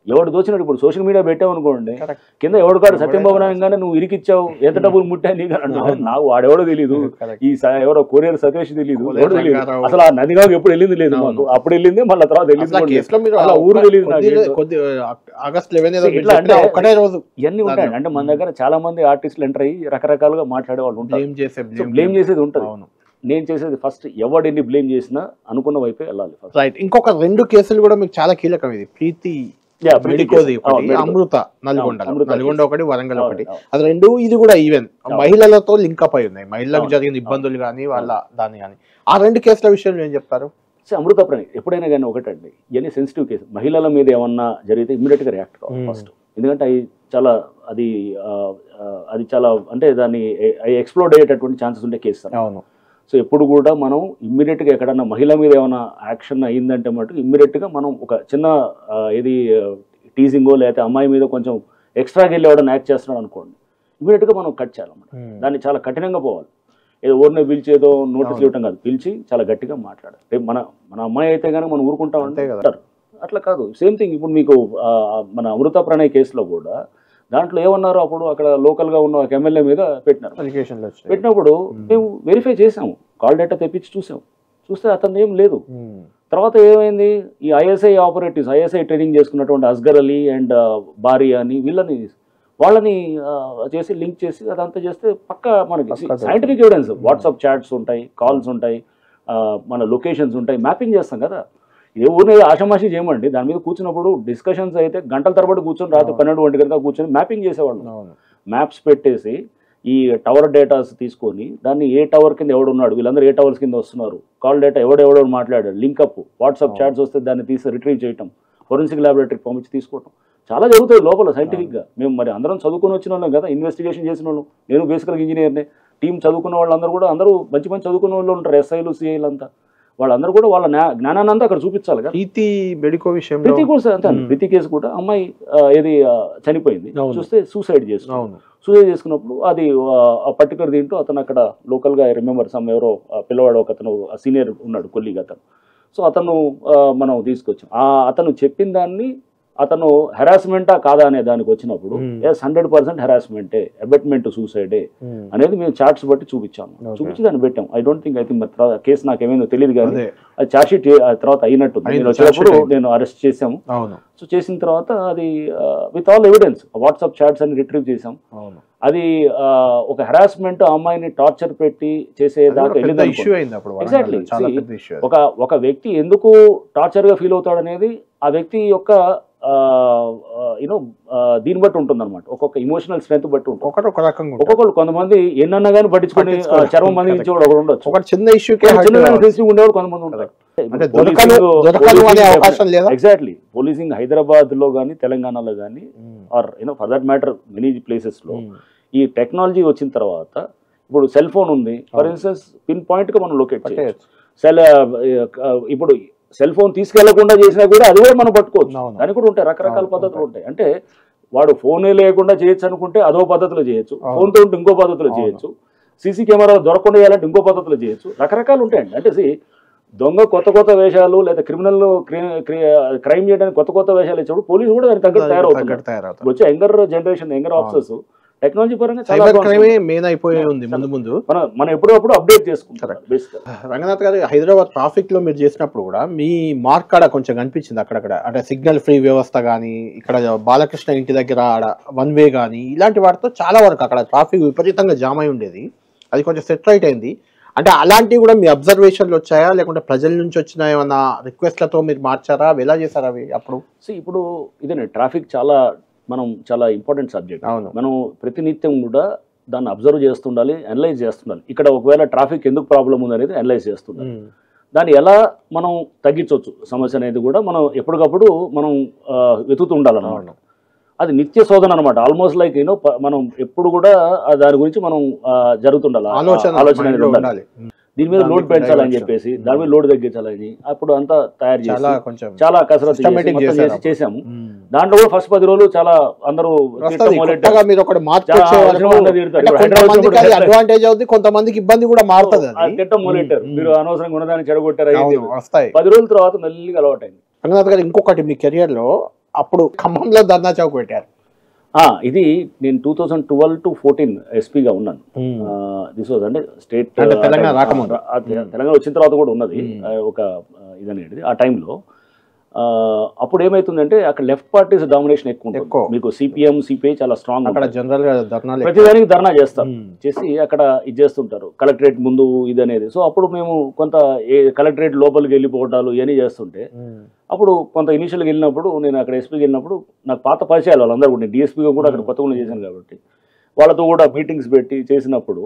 ఎవడు దోచినట్టు ఇప్పుడు సోషల్ మీడియా పెట్టావు అనుకోండి, కింద ఎవడు కాదు సత్యంబాబు నాయనగానే నువ్వు ఇరికిచ్చావు, ఎంత డబ్బులు ముట్టా నీకు అంటున్నావు, నాకు వాడెవడో తెలియదు, ఈ ఎవరో కొరియర్ సతీష్ తెలియదు, ఎవడో తెలియదు, అసలు ఆ నదిగాకు ఎప్పుడు వెళ్ళింది లేదు మాకు, అప్పుడు వెళ్ళింది మళ్ళీ తర్వాత వెళ్ళింది, అలా ఊరు తెలియదు ఇవన్నీ ఉంటాయి. అంటే మన దగ్గర చాలా మంది ఆర్టిస్టులు ఎంటర్ అయ్యి రకరకాలుగా మాట్లాడే వాళ్ళు ఉంటారు, బ్లేమ్ చేసేది ఉంటుంది. నేను చేసేది ఫస్ట్ ఎవడిని బ్లేమ్ చేసినా అనుకున్న వైపే వెళ్ళాలి. రైట్, ఇంకొక 2 కేసులు కూడా మీకు చాలా కీలకం, ఇది ప్రీతి అమృత నల్గొండ ఒకటి, వరంగల్ ఒకటి, అది 2 ఇది కూడా ఈవెన్ మహిళలతో లింకప్ అయి ఉన్నాయి, మహిళలకు జరిగిన ఇబ్బందులు కానీ వాళ్ళ దాన్ని కానీ. ఆ 2 కేసుల విషయంలో ఏం చెప్తారు? అమృత ప్రణయ్ ఎప్పుడైనా కానీ ఒకటండి, ఇవన్నీ సెన్సిటివ్ కేసు, మహిళల మీద ఏమన్నా జరిగితే ఇమ్మీడియట్ గా రియాక్ట్ కావాలి ఫస్ట్, ఎందుకంటే అవి చాలా అది చాలా అంటే దాన్ని ఎక్స్ప్లోడ్ అయ్యేటటువంటి ఛాన్సెస్ ఉండే కేసు. అవును. సో ఎప్పుడు కూడా మనం ఇమ్మీడియట్గా ఎక్కడన్నా మహిళ మీద ఏమైనా యాక్షన్ అయ్యిందంటే మటుకు ఇమ్మీడియట్గా మనం ఒక చిన్న ఏది టీజింగో లేకపోతే అమ్మాయి మీద కొంచెం ఎక్స్ట్రాగా వెళ్ళి ఎవడన్నా యాక్ట్ చేస్తున్నాడు అనుకోండి, ఇమ్మీడియట్గా మనం కట్ చేయాలన్నమాట. దాన్ని చాలా కఠినంగా పోవాలి, ఏదో ఊరినే పిలిచి ఏదో నోటీసులు ఇవ్వటం కాదు, పిలిచి చాలా గట్టిగా మాట్లాడాలి. రేపు మన అమ్మాయి అయితే కానీ మనం ఊరుకుంటామంటే అట్లా కాదు. సేమ్ థింగ్ ఇప్పుడు మీకు మన అమృత ప్రణయ్ కేసులో కూడా దాంట్లో ఏమన్నారు, అప్పుడు అక్కడ లోకల్గా ఉన్న ఒక ఎమ్మెల్యే మీద పెట్టినప్పుడు మేము వెరిఫై చేసాము, కాల్ డేటా తెప్పించి చూస్తే అతను ఏం లేదు. తర్వాత ఏమైంది, ఈ ఐఎస్ఐ ఆపరేటివ్స్, ఐఎస్ఐ ట్రైనింగ్ చేసుకున్నటువంటి అస్గర్ అలీ అండ్ బారీ అని వాళ్ళని చేసి లింక్ చేసి అదంతా చేస్తే పక్క మనకి సైంటిఫిక్ ఎవిడెన్స్, వాట్సాప్ చాట్స్ ఉంటాయి, కాల్స్ ఉంటాయి, మన లొకేషన్స్ ఉంటాయి, మ్యాపింగ్ చేస్తాం కదా. ఏ ఊరిని ఆషామాషి చేయమండి, దాని మీద కూర్చున్నప్పుడు డిస్కషన్స్ అయితే గంటల తరబడి కూర్చొని రాత్రి 12 గంటల కనుక కూర్చొని మ్యాపింగ్ చేసేవాళ్ళు. మ్యాప్స్ పెట్టేసి ఈ టవర్ డేటాస్ తీసుకొని దాన్ని ఏ టవర్ కింద ఎవడున్నాడు, వీళ్ళందరూ ఏ టవర్స్ కింద వస్తున్నారు, కాల్ డేటా ఎవడెవడో మాట్లాడాడు, లింకప్, వాట్సాప్ చాట్స్ వస్తే దాన్ని తీసి రిట్రీవ్ చేయటం, ఫోరెన్సిక్ ల్యాబొరేటరీకి పంపించి తీసుకోవటం, చాలా జరుగుతుంది లోపల సైంటిఫిక్గా. మేము మరి అందరం చదువుకొని వచ్చిన వాళ్ళం కదా, ఇన్వెస్టిగేషన్ చేసిన వాళ్ళు, నేను బేసికల్గా ఇంజనీర్నే, టీం చదువుకున్న వాళ్ళందరూ కూడా అందరూ మంచి చదువుకున్న వాళ్ళు ఉంటారు, ఎస్ఐలు సిఐలు అంతా, వాళ్ళందరూ కూడా వాళ్ళ జ్ఞానాన్ని అంతా అక్కడ చూపించాలి కదా. ప్రీతి కూడా అంతే, ప్రీతి కేసు కూడా అమ్మాయి ఏది చనిపోయింది, చూస్తే సూసైడ్ చేసుకున్నప్పుడు అది పర్టికులర్ దీంట్లో అతను అక్కడ లోకల్గా రిమెంబర్ సమ్ ఎవరో పిల్లవాడు ఒక అతను సీనియర్ ఉన్నాడు కొల్లీగా అతను, సో అతను మనం తీసుకొచ్చాం. అతను చెప్పిన దాన్ని అతను హెరాస్మెంటా కాదా అనే దానికి వచ్చినప్పుడు 100% హెరాస్మెంటే, అబెట్మెంట్ సూసైడే అనేది మేము చార్ట్స్ బట్టి చూపించి దాన్ని పెట్టాం. ఐ డోంట్ థింక్ కేసు నాకేమైందో తెలియదు కానీ అది చార్ట్ షీట్ తర్వాత అయినట్టు వచ్చినప్పుడు నేను అరెస్ట్ చేసాము. సో చేసిన తర్వాత అది with all evidence WhatsApp chats అని రిట్రీవ్ చేసాం. అది ఒక హెరాస్మెంట్, అమ్మాయిని టార్చర్ పెట్టి చేసేదాకా ఎగ్జాక్ట్లీ ఒక వ్యక్తి ఎందుకు టార్చర్ గా ఫీల్ అవుతాడు అనేది ఆ వ్యక్తి యొక్క యూనో దీన్ని బట్టి ఉంటుంది అనమాట, ఒక్కొక్క ఇమోషనల్ స్ట్రెంత్ బట్టి ఉంటుంది. ఒక రకంగా ఒక్కొక్కరు కొంతమంది ఎన్నన్నా కానీ పట్టించుకొని చర్మం మందించేవాడు ఒకడు ఉండొచ్చు, ఒక చిన్న ఇష్యూ ఉండేవాడు కొంతమంది ఉంటారు. ఎగ్జాక్ట్లీ పోలీసింగ్ హైదరాబాద్ లో కానీ తెలంగాణలో కానీ or for that matter many places లో ఈ టెక్నాలజీ వచ్చిన తర్వాత ఇప్పుడు సెల్ ఫోన్ ఉంది, ఫర్ ఇన్స్టెన్స్ పిన్ పాయింట్ గా మనం లొకేట్ చేయొచ్చు. ఇప్పుడు సెల్ ఫోన్ తీసుకెళ్లకుండా చేసినా కూడా అది కూడా మనం పట్టుకోవచ్చు, దానికి కూడా ఉంటాయి రకరకాల పద్ధతులు ఉంటాయి. అంటే వాడు ఫోనే లేకుండా చేయొచ్చు అనుకుంటే అదో పద్ధతిలో చేయొచ్చు, ఫోన్ తో ఉంటే ఇంకో పద్ధతిలో చేయొచ్చు, సీసీ కెమెరా దొరకకుండా చేయాలంటే ఇంకో పద్ధతిలో చేయొచ్చు, రకరకాలు ఉంటాయండి. అంటే దొంగ కొత్త వేషాలు లేదా క్రిమినల్ క్రైమ్ చేయడానికి కొత్త వేషాలు ఇచ్చినప్పుడు పోలీసు కూడా దానికి తగ్గట్టు తయారవుతుంది. వచ్చే younger generation younger officers technology పరంగా మనం ఎప్పుడప్పుడు అప్డేట్ చేసుకుంటారు. రంగనాథ్ గారు, హైదరాబాద్ ట్రాఫిక్ లో మీరు చేసినప్పుడు కూడా మీ మార్క్ ఆడ కొంచెం కనిపించింది అక్కడక్కడ, అంటే సిగ్నల్ ఫ్రీ వ్యవస్థ కానీ, ఇక్కడ బాలకృష్ణ ఇంటి దగ్గర ఆడ వన్ వే కానీ, ఇలాంటి వాటితో చాలా వరకు అక్కడ ట్రాఫిక్ విపరీతంగా జామ్ అయి ఉండేది, అది కొంచెం సెట్ రైట్ అయింది. అంటే అలాంటివి కూడా మీ అబ్జర్వేషన్లు వచ్చాయా, లేకుంటే ప్రజల నుంచి వచ్చిన ఏమన్నా రిక్వెస్ట్లతో మీరు మార్చారా, ఎలా చేశారు అవి అప్పుడు? ఇప్పుడు ఇదే ట్రాఫిక్ చాలా ఇంపార్టెంట్ సబ్జెక్ట్. మనం ప్రతినిత్యం కూడా దాన్ని అబ్జర్వ్ చేస్తుండాలి, అనలైజ్ చేస్తుండాలి. ఇక్కడ ఒకవేళ ట్రాఫిక్ ఎందుకు ప్రాబ్లం ఉంది అనేది అనలైజ్ చేస్తుండాలి. దాన్ని ఎలా మనం తగ్గించవచ్చు సమస్య అనేది కూడా మనం ఎప్పటికప్పుడు మనం వెతుకుతుండాలన్నమాట. అది నిత్య శోధన అనమాట, ఆల్మోస్ట్ లైక్ మనం ఎప్పుడు కూడా దాని గురించి మనం జరుగుతుండాలి, ఆలోచన ఉండాలి. దీని మీద లోడ్ పెంచాలని చెప్పేసి, దాని మీద లోడ్ తగ్గించాలని అప్పుడు అంతా తయారు చేసి చాలా కసరత్తు చేసాము. దాంట్లో కూడా ఫస్ట్ 10 రోజులు చాలా అందరూ కొంతమందికి ఇబ్బంది కూడా మారుతుంది, తిట్టం మొదలెట్టారు, మీరు అనవసరంగా ఉన్నదాన్ని చెడగొట్టారు. 10 రోజుల తర్వాత మెల్లిగా అలవాటు అయింది. రంగనాథ్ గారు, ఇంకొకటి మీ కెరియర్ లో అప్పుడు ఖమ్మంలో ధర్నా చౌక్ పెట్టారు. ఇది నేను 2012 to 14 ఎస్పీగా ఉన్నాను. దిస్ వాజ్ అంటే స్టేట్ తెలంగాణ వచ్చిన తర్వాత కూడా ఉన్నది ఒక ఇదనేది. ఆ టైంలో అప్పుడు ఏమైతుందంటే అక్కడ లెఫ్ట్ పార్టీస్ డామినేషన్ ఎక్కువ ఉంటుంది. మీకు సిపిఎం సిపిఐ చాలా స్ట్రాంగ్, ప్రతిదానికి ధర్నా చేస్తారు, చేసి అక్కడ ఇది చేస్తుంటారు కలెక్టరేట్ ముందు ఇది అనేది. సో అప్పుడు మేము కొంత కలెక్టరేట్ లోపలికి వెళ్ళిపోవటాలు ఇవన్నీ చేస్తుంటే, అప్పుడు కొంత ఇనిషియల్గా వెళ్ళినప్పుడు నేను అక్కడ ఎస్పీకి వెళ్ళినప్పుడు నాకు పాత పరిచయాలు వాళ్ళందరూ కూడా, నేను డిఎస్పీగా కూడా అక్కడ కొత్తగా చేశాను కాబట్టి వాళ్ళతో కూడా మీటింగ్స్ పెట్టి చేసినప్పుడు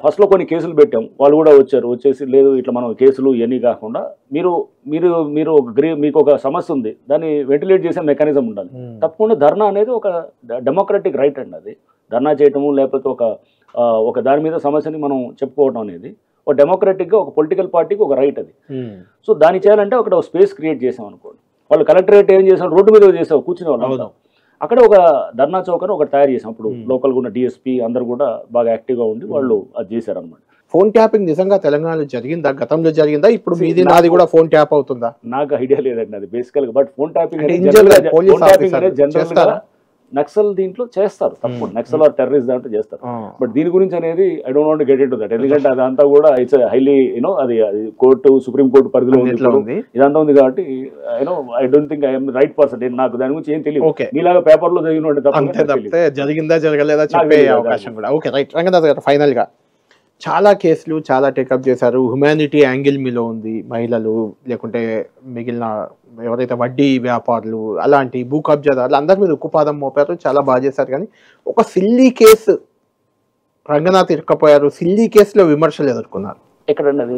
ఫస్ట్లో కొన్ని కేసులు పెట్టాం. వాళ్ళు కూడా వచ్చేసి లేదు ఇట్లా మనం కేసులు ఇవన్నీ కాకుండా మీరు మీరు మీరు మీకు ఒక సమస్య ఉంది, దాన్ని వెంటిలేట్ చేసే మెకానిజం ఉండాలి. తప్పకుండా ధర్నా అనేది ఒక డెమోక్రటిక్ రైట్ అండి. అది ధర్నా చేయటము లేకపోతే ఒక దాని మీద సమస్యని మనం చెప్పుకోవడం అనేది ఒక డెమోక్రటిక్గా ఒక పొలిటికల్ పార్టీకి ఒక రైట్ అది. సో దాన్ని చేయాలంటే అక్కడ ఒక స్పేస్ క్రియేట్ చేసాం అనుకోండి. వాళ్ళు కలెక్టరేట్ ఏం చేసాం, రోడ్డు మీద చేసావు కూర్చునే వాళ్ళు, అక్కడ ఒక ధర్నా చౌక్ అని ఒకటి తయారు చేసాం. అప్పుడు లోకల్గా ఉన్న డిఎస్పీ అందరూ కూడా బాగా యాక్టివ్గా ఉండి వాళ్ళు అది చేశారనమాట. ఫోన్ ట్యాపింగ్ నిజంగా తెలంగాణలో జరిగిందా, గతంలో జరిగిందా, ఇప్పుడు మీది నాది కూడా ఫోన్ ట్యాప్ అవుతుందా? నాకు ఐడియా లేదండి అది బేసికల్గా. బట్ ఫోన్ ట్యాపింగ్ అనేది జనరల్గా నక్సల్ దీంట్లో చేస్తారు, తప్పకుండా నక్సల్ ఆర్ టెర్రరిస్ట్ దాంట్లో చేస్తారు. బట్ దీని గురించి అనేది I don't want get into that, ఎందుకంటే అదంతా కూడా ఇట్స్ హైలీ అది కోర్టు సుప్రీం కోర్టు పరిధిలో ఉంది, ఇదంతా ఉంది కాబట్టి I don't think I'm right person. నాకు దాని గురించి ఏం తెలియదు, మీలాగా పేపర్ లో తప్పితే జరిగిందా జరగలేదా చెప్పే అవకాశం కూడా. Okay right. రంగనాథ్ గారు, ఫైనల్ గా చాలా కేసులు చాలా టేకప్ చేశారు, హ్యుమానిటీ యాంగిల్ మీలో ఉంది, మహిళలు లేకుంటే మిగిలిన ఎవరైతే వడ్డీ వ్యాపారులు అలాంటి భూ కబ్జాదారులు అందరి మీద ఉక్కుపాదం మోపారు, చాలా బాగా చేశారు. కానీ ఒక సిల్లీ కేసు రంగనాథ్ ఇరుక్కపోయారు, సిల్లీ కేసులో విమర్శలు ఎదుర్కొన్నారు. ఎక్కడండి అది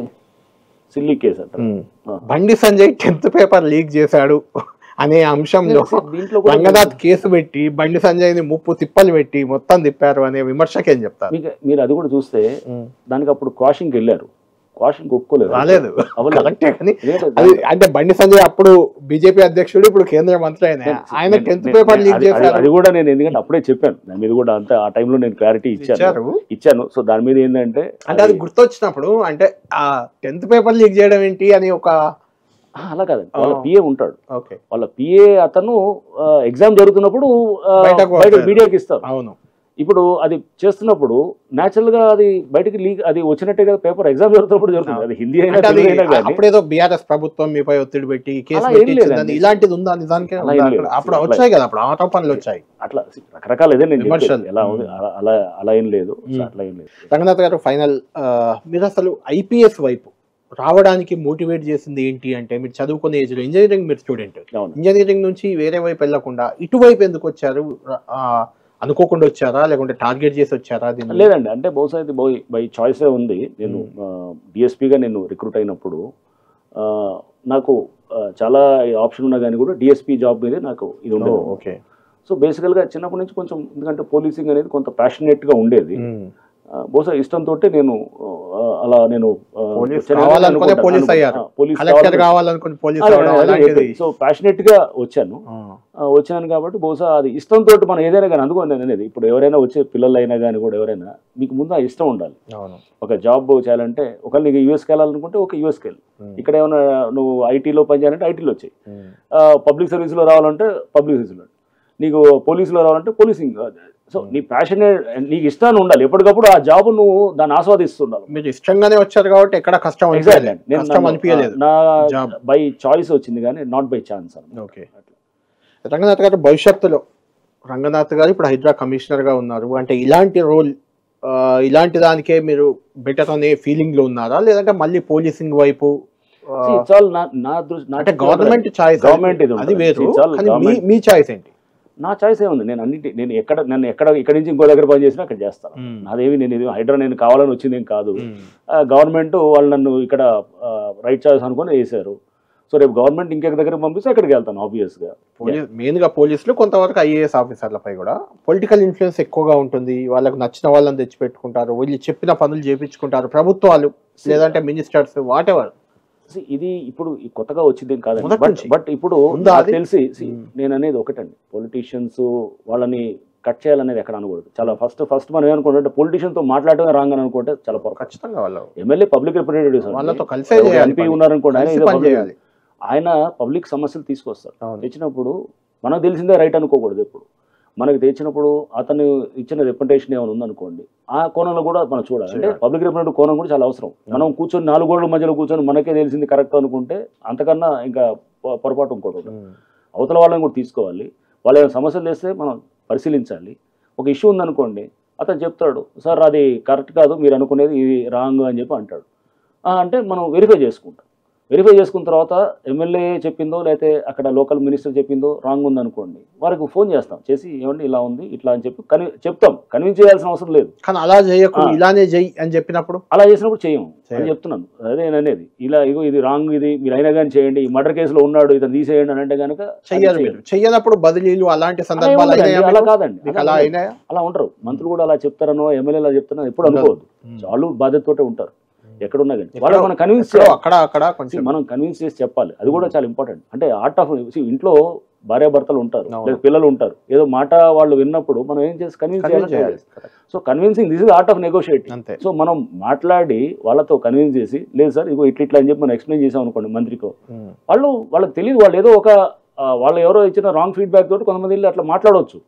silly case? Bandi Sanjay 10th paper leak చేశాడు అనే అంశంలో రంగనాథ్ కేసు పెట్టి బండి సంజయ్ ని ముప్పు తిప్పలు పెట్టి మొత్తం తిప్పారు అనే విమర్శకేం చెప్తారు? మీరు అది కూడా చూస్తే దానికి అప్పుడు క్వాషింగ్కి వెళ్ళారు, క్వాషింగ్ ఒప్పుకోలేదు, రాలేదు. కరెక్టే, కానీ అంటే బండి సంజయ్ అప్పుడు బీజేపీ అధ్యక్షుడు, ఇప్పుడు కేంద్ర మంత్రి ఆయన 10th పేపర్ లీక్ చేశారు. అది కూడా నేను ఎందుకంటే అప్పుడే చెప్పాను, దాని మీద కూడా అంతా ఆ టైంలో నేను క్లారిటీ ఇచ్చాను. సో దాని మీద ఏంటంటే అది గుర్తొచ్చినప్పుడు అంటే ఆ 10th పేపర్ లీక్ చేయడం ఏంటి అని ఒక అలా కాదండి, వాళ్ళ పిఏ ఉంటాడు, వాళ్ళ పిఏ అతను ఎగ్జామ్ జరుగుతున్నప్పుడు బయట మీడియాకి ఇస్తారు. అవును, ఇప్పుడు అది చేస్తున్నప్పుడు న్యాచురల్ గా అది బయటకి లీక్ అది వచ్చినట్టే కదా, పేపర్ ఎగ్జామ్ జరుగుతున్నప్పుడు జరుగుతుంది. అది హిందీ అయినా అప్పుడేదో బీఆర్ఎస్ ప్రభుత్వం మీపై ఒత్తిడి పెట్టి ఇలాంటిది ఉందా నిజానికి? అప్పుడు వచ్చాయి కదా, అప్పుడు ఆరోపణలు వచ్చాయి, అట్లా రకరకాల విమర్శలు ఎలా ఉంది, అలా ఏం లేదు, అట్లా ఏం లేదు. రంగనాథ్ గారు, ఫైనల్ మీరు అసలు ఐపీఎస్ వైపు రావడానికి మోటివేట్ చేసింది ఏంటి అంటే, మీరు చదువుకునే ఏజ్లో ఇంజనీరింగ్, మీరు స్టూడెంట్, ఇంజనీరింగ్ నుంచి వేరే వైపు వెళ్ళకుండా ఇటువైపు ఎందుకు వచ్చారు? అనుకోకుండా వచ్చారా, లేకుంటే టార్గెట్ చేసి వచ్చారా? లేదండి, అంటే బహుశా ఇది బై చాయిసే ఉంది. నేను డిఎస్పీగా నేను రిక్రూట్ అయినప్పుడు నాకు చాలా ఆప్షన్ ఉన్నా కానీ కూడా డిఎస్పీ జాబ్ మీదే నాకు ఇది ఉండేది. ఓకే. సో బేసికల్గా చిన్నప్పటి నుంచి కొంచెం, ఎందుకంటే పోలీసింగ్ అనేది కొంత ప్యాషనేట్గా ఉండేది. బహుశా ఇష్టంతో నేను అలా నేను సో ప్యాషనేట్ గా వచ్చాను కాబట్టి బహుశా అది ఇష్టంతో మనం ఏదైనా కానీ అందుకోండి అనేది. ఇప్పుడు ఎవరైనా వచ్చే పిల్లలు అయినా కానీ కూడా ఎవరైనా మీకు ముందు ఆ ఇష్టం ఉండాలి. ఒక జాబ్ చేయాలంటే ఒకవేళ నీకు యూఎస్కి వెళ్ళాలనుకుంటే ఒక యూఎస్కి వెళ్ళి, ఇక్కడ ఏమైనా నువ్వు ఐటీలో పనిచేయాలంటే ఐటీలో వచ్చాయి, పబ్లిక్ సర్వీస్లో రావాలంటే పబ్లిక్ సర్వీస్లో, నీకు పోలీసులో రావాలంటే పోలీసింగ్. సో నీ ప్యాషన్, నీకు ఇష్టాన్ని ఉండాలి. ఎప్పటికప్పుడు ఆ జాబ్ నువ్వు దాన్ని ఆస్వాదిస్తుండాలి. మీరు ఇష్టంగానే వచ్చారు కాబట్టి ఎక్కడ కష్టం అనిపించలేదు. నా బై చాయిస్ వచ్చింది కానీ not by chance. Okay. Ranganath గారు, భవిష్యత్తులో రంగనాథ్ గారు ఇప్పుడు హైడ్రా కమిషనర్ గా ఉన్నారు అంటే, ఇలాంటి రోల్ ఇలాంటి దానికే మీరు బెటర్ అనే ఫీలింగ్ లో ఉన్నారా, లేదంటే మళ్ళీ పోలీసింగ్ వైపు? అంటే గవర్నమెంట్ చాయిస్, అది వేరు, మీ చాయిస్ ఏంటి? నా చాయిస్ ఏముంది, నేను ఇక్కడి నుంచి ఇంకో దగ్గర పని చేసినా అక్కడ చేస్తాను. అదేమి నేను హైడ్రా నేను కావాలని వచ్చింది ఏం కాదు. గవర్నమెంట్ వాళ్ళు నన్ను ఇక్కడ రైట్ చాయిస్ అనుకుని వేసారు. సో రేపు గవర్నమెంట్ ఇంకెక్క దగ్గర పంపిస్తే అక్కడికి వెళ్తాను ఆబ్వియస్గా. మెయిన్గా పోలీసులు, కొంతవరకు ఐఏఎస్ ఆఫీసర్లపై కూడా పొలిటికల్ ఇన్ఫ్లుయెన్స్ ఎక్కువగా ఉంటుంది. వాళ్ళకు నచ్చిన వాళ్ళని తెచ్చిపెట్టుకుంటారు, వీళ్ళు చెప్పిన పనులు చేయించుకుంటారు, ప్రభుత్వాలు లేదంటే మినిస్టర్స్, వాట్ ఎవర్. ఇది ఇప్పుడు కొత్తగా వచ్చింది కాదండి, బట్ ఇప్పుడు తెలిసి నేను అనేది ఒకటండి, పొలిటీషియన్స్ వాళ్ళని కట్ చేయాలనేది ఎక్కడ అనకూడదు. చాలా ఫస్ట్ మనం ఏమనుకుంటే పొలిటీషియన్ తో మాట్లాడటమే రాంగ్ అని అనుకుంటే చాలా ఖచ్చితంగా వాళ్ళు ఎమ్మెల్యే పబ్లిక్ రిప్రజెంటేటివ్స్ ఎంపీ ఉన్నారనుకోండి, ఆయన పబ్లిక్ సమస్యలు తీసుకొస్తారు. తెచ్చినప్పుడు మనకు తెలిసిందే రైట్ అనుకోకూడదు. ఎప్పుడు మనకు తెచ్చినప్పుడు అతను ఇచ్చిన రిప్రజెంటేషన్ ఏమైనా ఉందనుకోండి, ఆ కోణంలో కూడా మనం చూడాలి. అంటే పబ్లిక్ రిప్రజెంటేటివ్ కోణం కూడా చాలా అవసరం. మనం కూర్చొని 4 గోడల మధ్యలో కూర్చొని మనకే తెలిసింది కరెక్ట్ అనుకుంటే అంతకన్నా ఇంకా పొరపాటు ఇంకోటి. అవతల వాళ్ళని కూడా తీసుకోవాలి. వాళ్ళ ఏమైనా సమస్యలు చేస్తే మనం పరిశీలించాలి. ఒక ఇష్యూ ఉందనుకోండి, అతను చెప్తాడు, సార్ అది కరెక్ట్ కాదు, మీరు అనుకునేది ఇది రాంగ్ అని చెప్పి అంటాడు. అంటే మనం వెరిఫై చేసుకుంటాం. వెరిఫై చేసుకున్న తర్వాత ఎమ్మెల్యే చెప్పిందో లేకపోతే అక్కడ లోకల్ మినిస్టర్ చెప్పిందో రాంగ్ ఉందనుకోండి, వారికి ఫోన్ చేస్తాం, చేసి ఏమండి ఇలా ఉంది ఇట్లా అని చెప్పి చెప్తాం. కన్విన్స్ చేయాల్సిన అవసరం లేదు. కానీ అలా చేయకు, ఇలానే చెయ్యి అని చెప్పినప్పుడు, అలా చేసినప్పుడు చేయము అని చెప్తున్నాను. అదే నేను అనేది, ఇలా ఇగో ఇది రాంగ్, ఇది మీరు అయినా కానీ చేయండి, ఈ మర్డర్ కేసులో ఉన్నాడు ఇతను తీసేయండి అని అంటే కనుక చెయ్యనప్పుడు బదిలీలు అలాంటి సందర్భాలు అలా కాదండి. అలా ఉంటారు మంత్రులు కూడా అలా చెప్తారనో ఎమ్మెల్యే అలా చెప్తారో ఎప్పుడు అనుకోవద్దు. వాళ్ళు బాధ్యతతోటే ఉంటారు ఎక్కడున్నా కానీ. వాళ్ళకి మనం కన్విన్స్ చేయాలి, మనం కన్విన్స్ చేసి చెప్పాలి. అది కూడా చాలా ఇంపార్టెంట్. అంటే ఆర్ట్ ఆఫ్ ఇంట్లో భార్యాభర్తలు ఉంటారు, లేదా పిల్లలు ఉంటారు, ఏదో మాట వాళ్ళు విన్నప్పుడు మనం ఏం చేసి కన్విన్స్ చేయాలి. So convincing, this is art of negotiating. So మనం మాట్లాడి వాళ్ళతో కన్విన్స్ చేసి, లేదు సార్ ఇగో ఇట్లా అని చెప్పి మనం ఎక్స్ప్లెయిన్ చేసాం అనుకోండి మంత్రికో, వాళ్ళకి తెలియదు, వాళ్ళు ఏదో ఒక వాళ్ళు ఎవరో ఇచ్చిన రాంగ్ ఫీడ్బ్యాక్ తోటి కొంతమంది అట్లా మాట్లాడవచ్చు.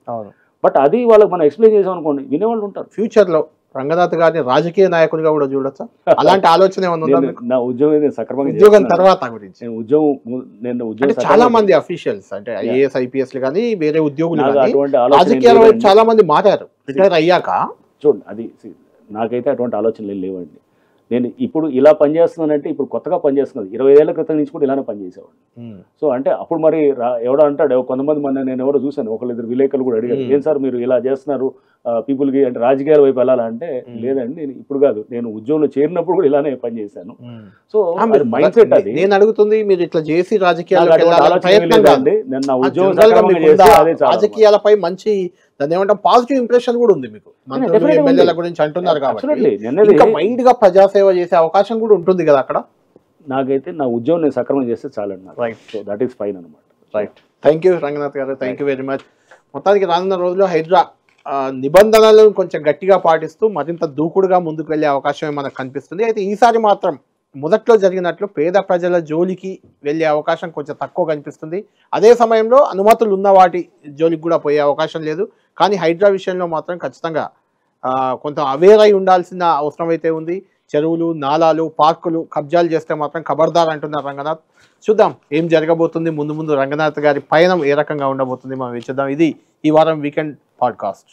బట్ అది వాళ్ళకి మనం ఎక్స్ప్లెయిన్ చేసాం అనుకోండి, వినేవాళ్ళు ఉంటారు. ఫ్యూచర్లో రంగనాథ్ గారిని రాజకీయ నాయకునిగా కూడా చూడొచ్చా? అలాంటి ఆలోచన ఏమన్నా ఉందా? నా ఉద్యోగం సక్రమంగా, ఉద్యోగం తర్వాత గురించి ఉద్యోగం చాలా మంది అఫీషియల్స్ అంటే ఐఏఎస్ ఐపీఎస్ కానీ వేరే ఉద్యోగులు రాజకీయాల వైపు చాలా మంది మారారు రిటైర్ అయ్యాక. చూడండి, అది నాకైతే అటువంటి ఆలోచనలు లేవండి. నేను ఇప్పుడు ఇలా పనిచేస్తున్నానంటే ఇప్పుడు కొత్తగా పనిచేస్తున్నది, 20 ఏళ్ల క్రితం నుంచి కూడా ఇలానే పనిచేసేవాడిని. సో అంటే అప్పుడు మరి ఎవడో అంటాడు, కొంతమంది నేను ఎవరో చూశాను, ఒకళ్ళిద్దరు విలేకరులు కూడా అడిగారు, ఏం సార్ మీరు ఇలా చేస్తున్నారు పీపుల్కి, అంటే రాజకీయాల వైపు వెళ్ళాలంటే, లేదండి నేను ఇప్పుడు కాదు, నేను ఉద్యోగంలో చేరినప్పుడు కూడా ఇలానే పనిచేశాను. సో మైండ్ సెట్ అది. నేను అడుగుతుంది, మీరు ఇట్లా చేసి రాజకీయాలపై మంచి దాన్ని ఏమంటాం పాజిటివ్ ఇంప్రెషన్ కూడా ఉంది మీకు, మంత్రులు ఎమ్మెల్యేల గురించి అంటున్నారు కాబట్టి ఇంకా మైండ్ గా ప్రజాసేవ చేసే అవకాశం కూడా ఉంటుంది కదా అక్కడ. నాకైతే నా ఉద్యోగం నేను సక్రమంగా చేస్తే చాలండి. Right, so that is fine అనమాట. రైట్, థ్యాంక్ యూ రంగనాథ్ గారు, థ్యాంక్ యూ వెరీ మచ్. మొత్తానికి రానున్న రోజుల్లో హైడ్రా నిబంధనలను కొంచెం గట్టిగా పాటిస్తూ మరింత దూకుడుగా ముందుకు వెళ్ళే అవకాశమే మనకు కనిపిస్తుంది. అయితే ఈసారి మాత్రం మొదట్లో జరిగినట్లు పేద ప్రజల జోలికి వెళ్ళే అవకాశం కొంచెం తక్కువ కనిపిస్తుంది. అదే సమయంలో అనుమతులు ఉన్న వాటి జోలికి కూడా పోయే అవకాశం లేదు. కానీ హైడ్రా విషయంలో మాత్రం ఖచ్చితంగా కొంత అవేర్ అయి ఉండాల్సిన అవసరం అయితే ఉంది. చెరువులు, నాలాలు, పార్కులు కబ్జాలు చేస్తే మాత్రం ఖబర్దార్ అంటున్నారు రంగనాథ్. చూద్దాం ఏం జరగబోతుంది ముందు రంగనాథ్ గారి పయనం ఏ రకంగా ఉండబోతుంది మనం చూద్దాం. ఇది ఈ వారం వీకెండ్ పాడ్కాస్ట్.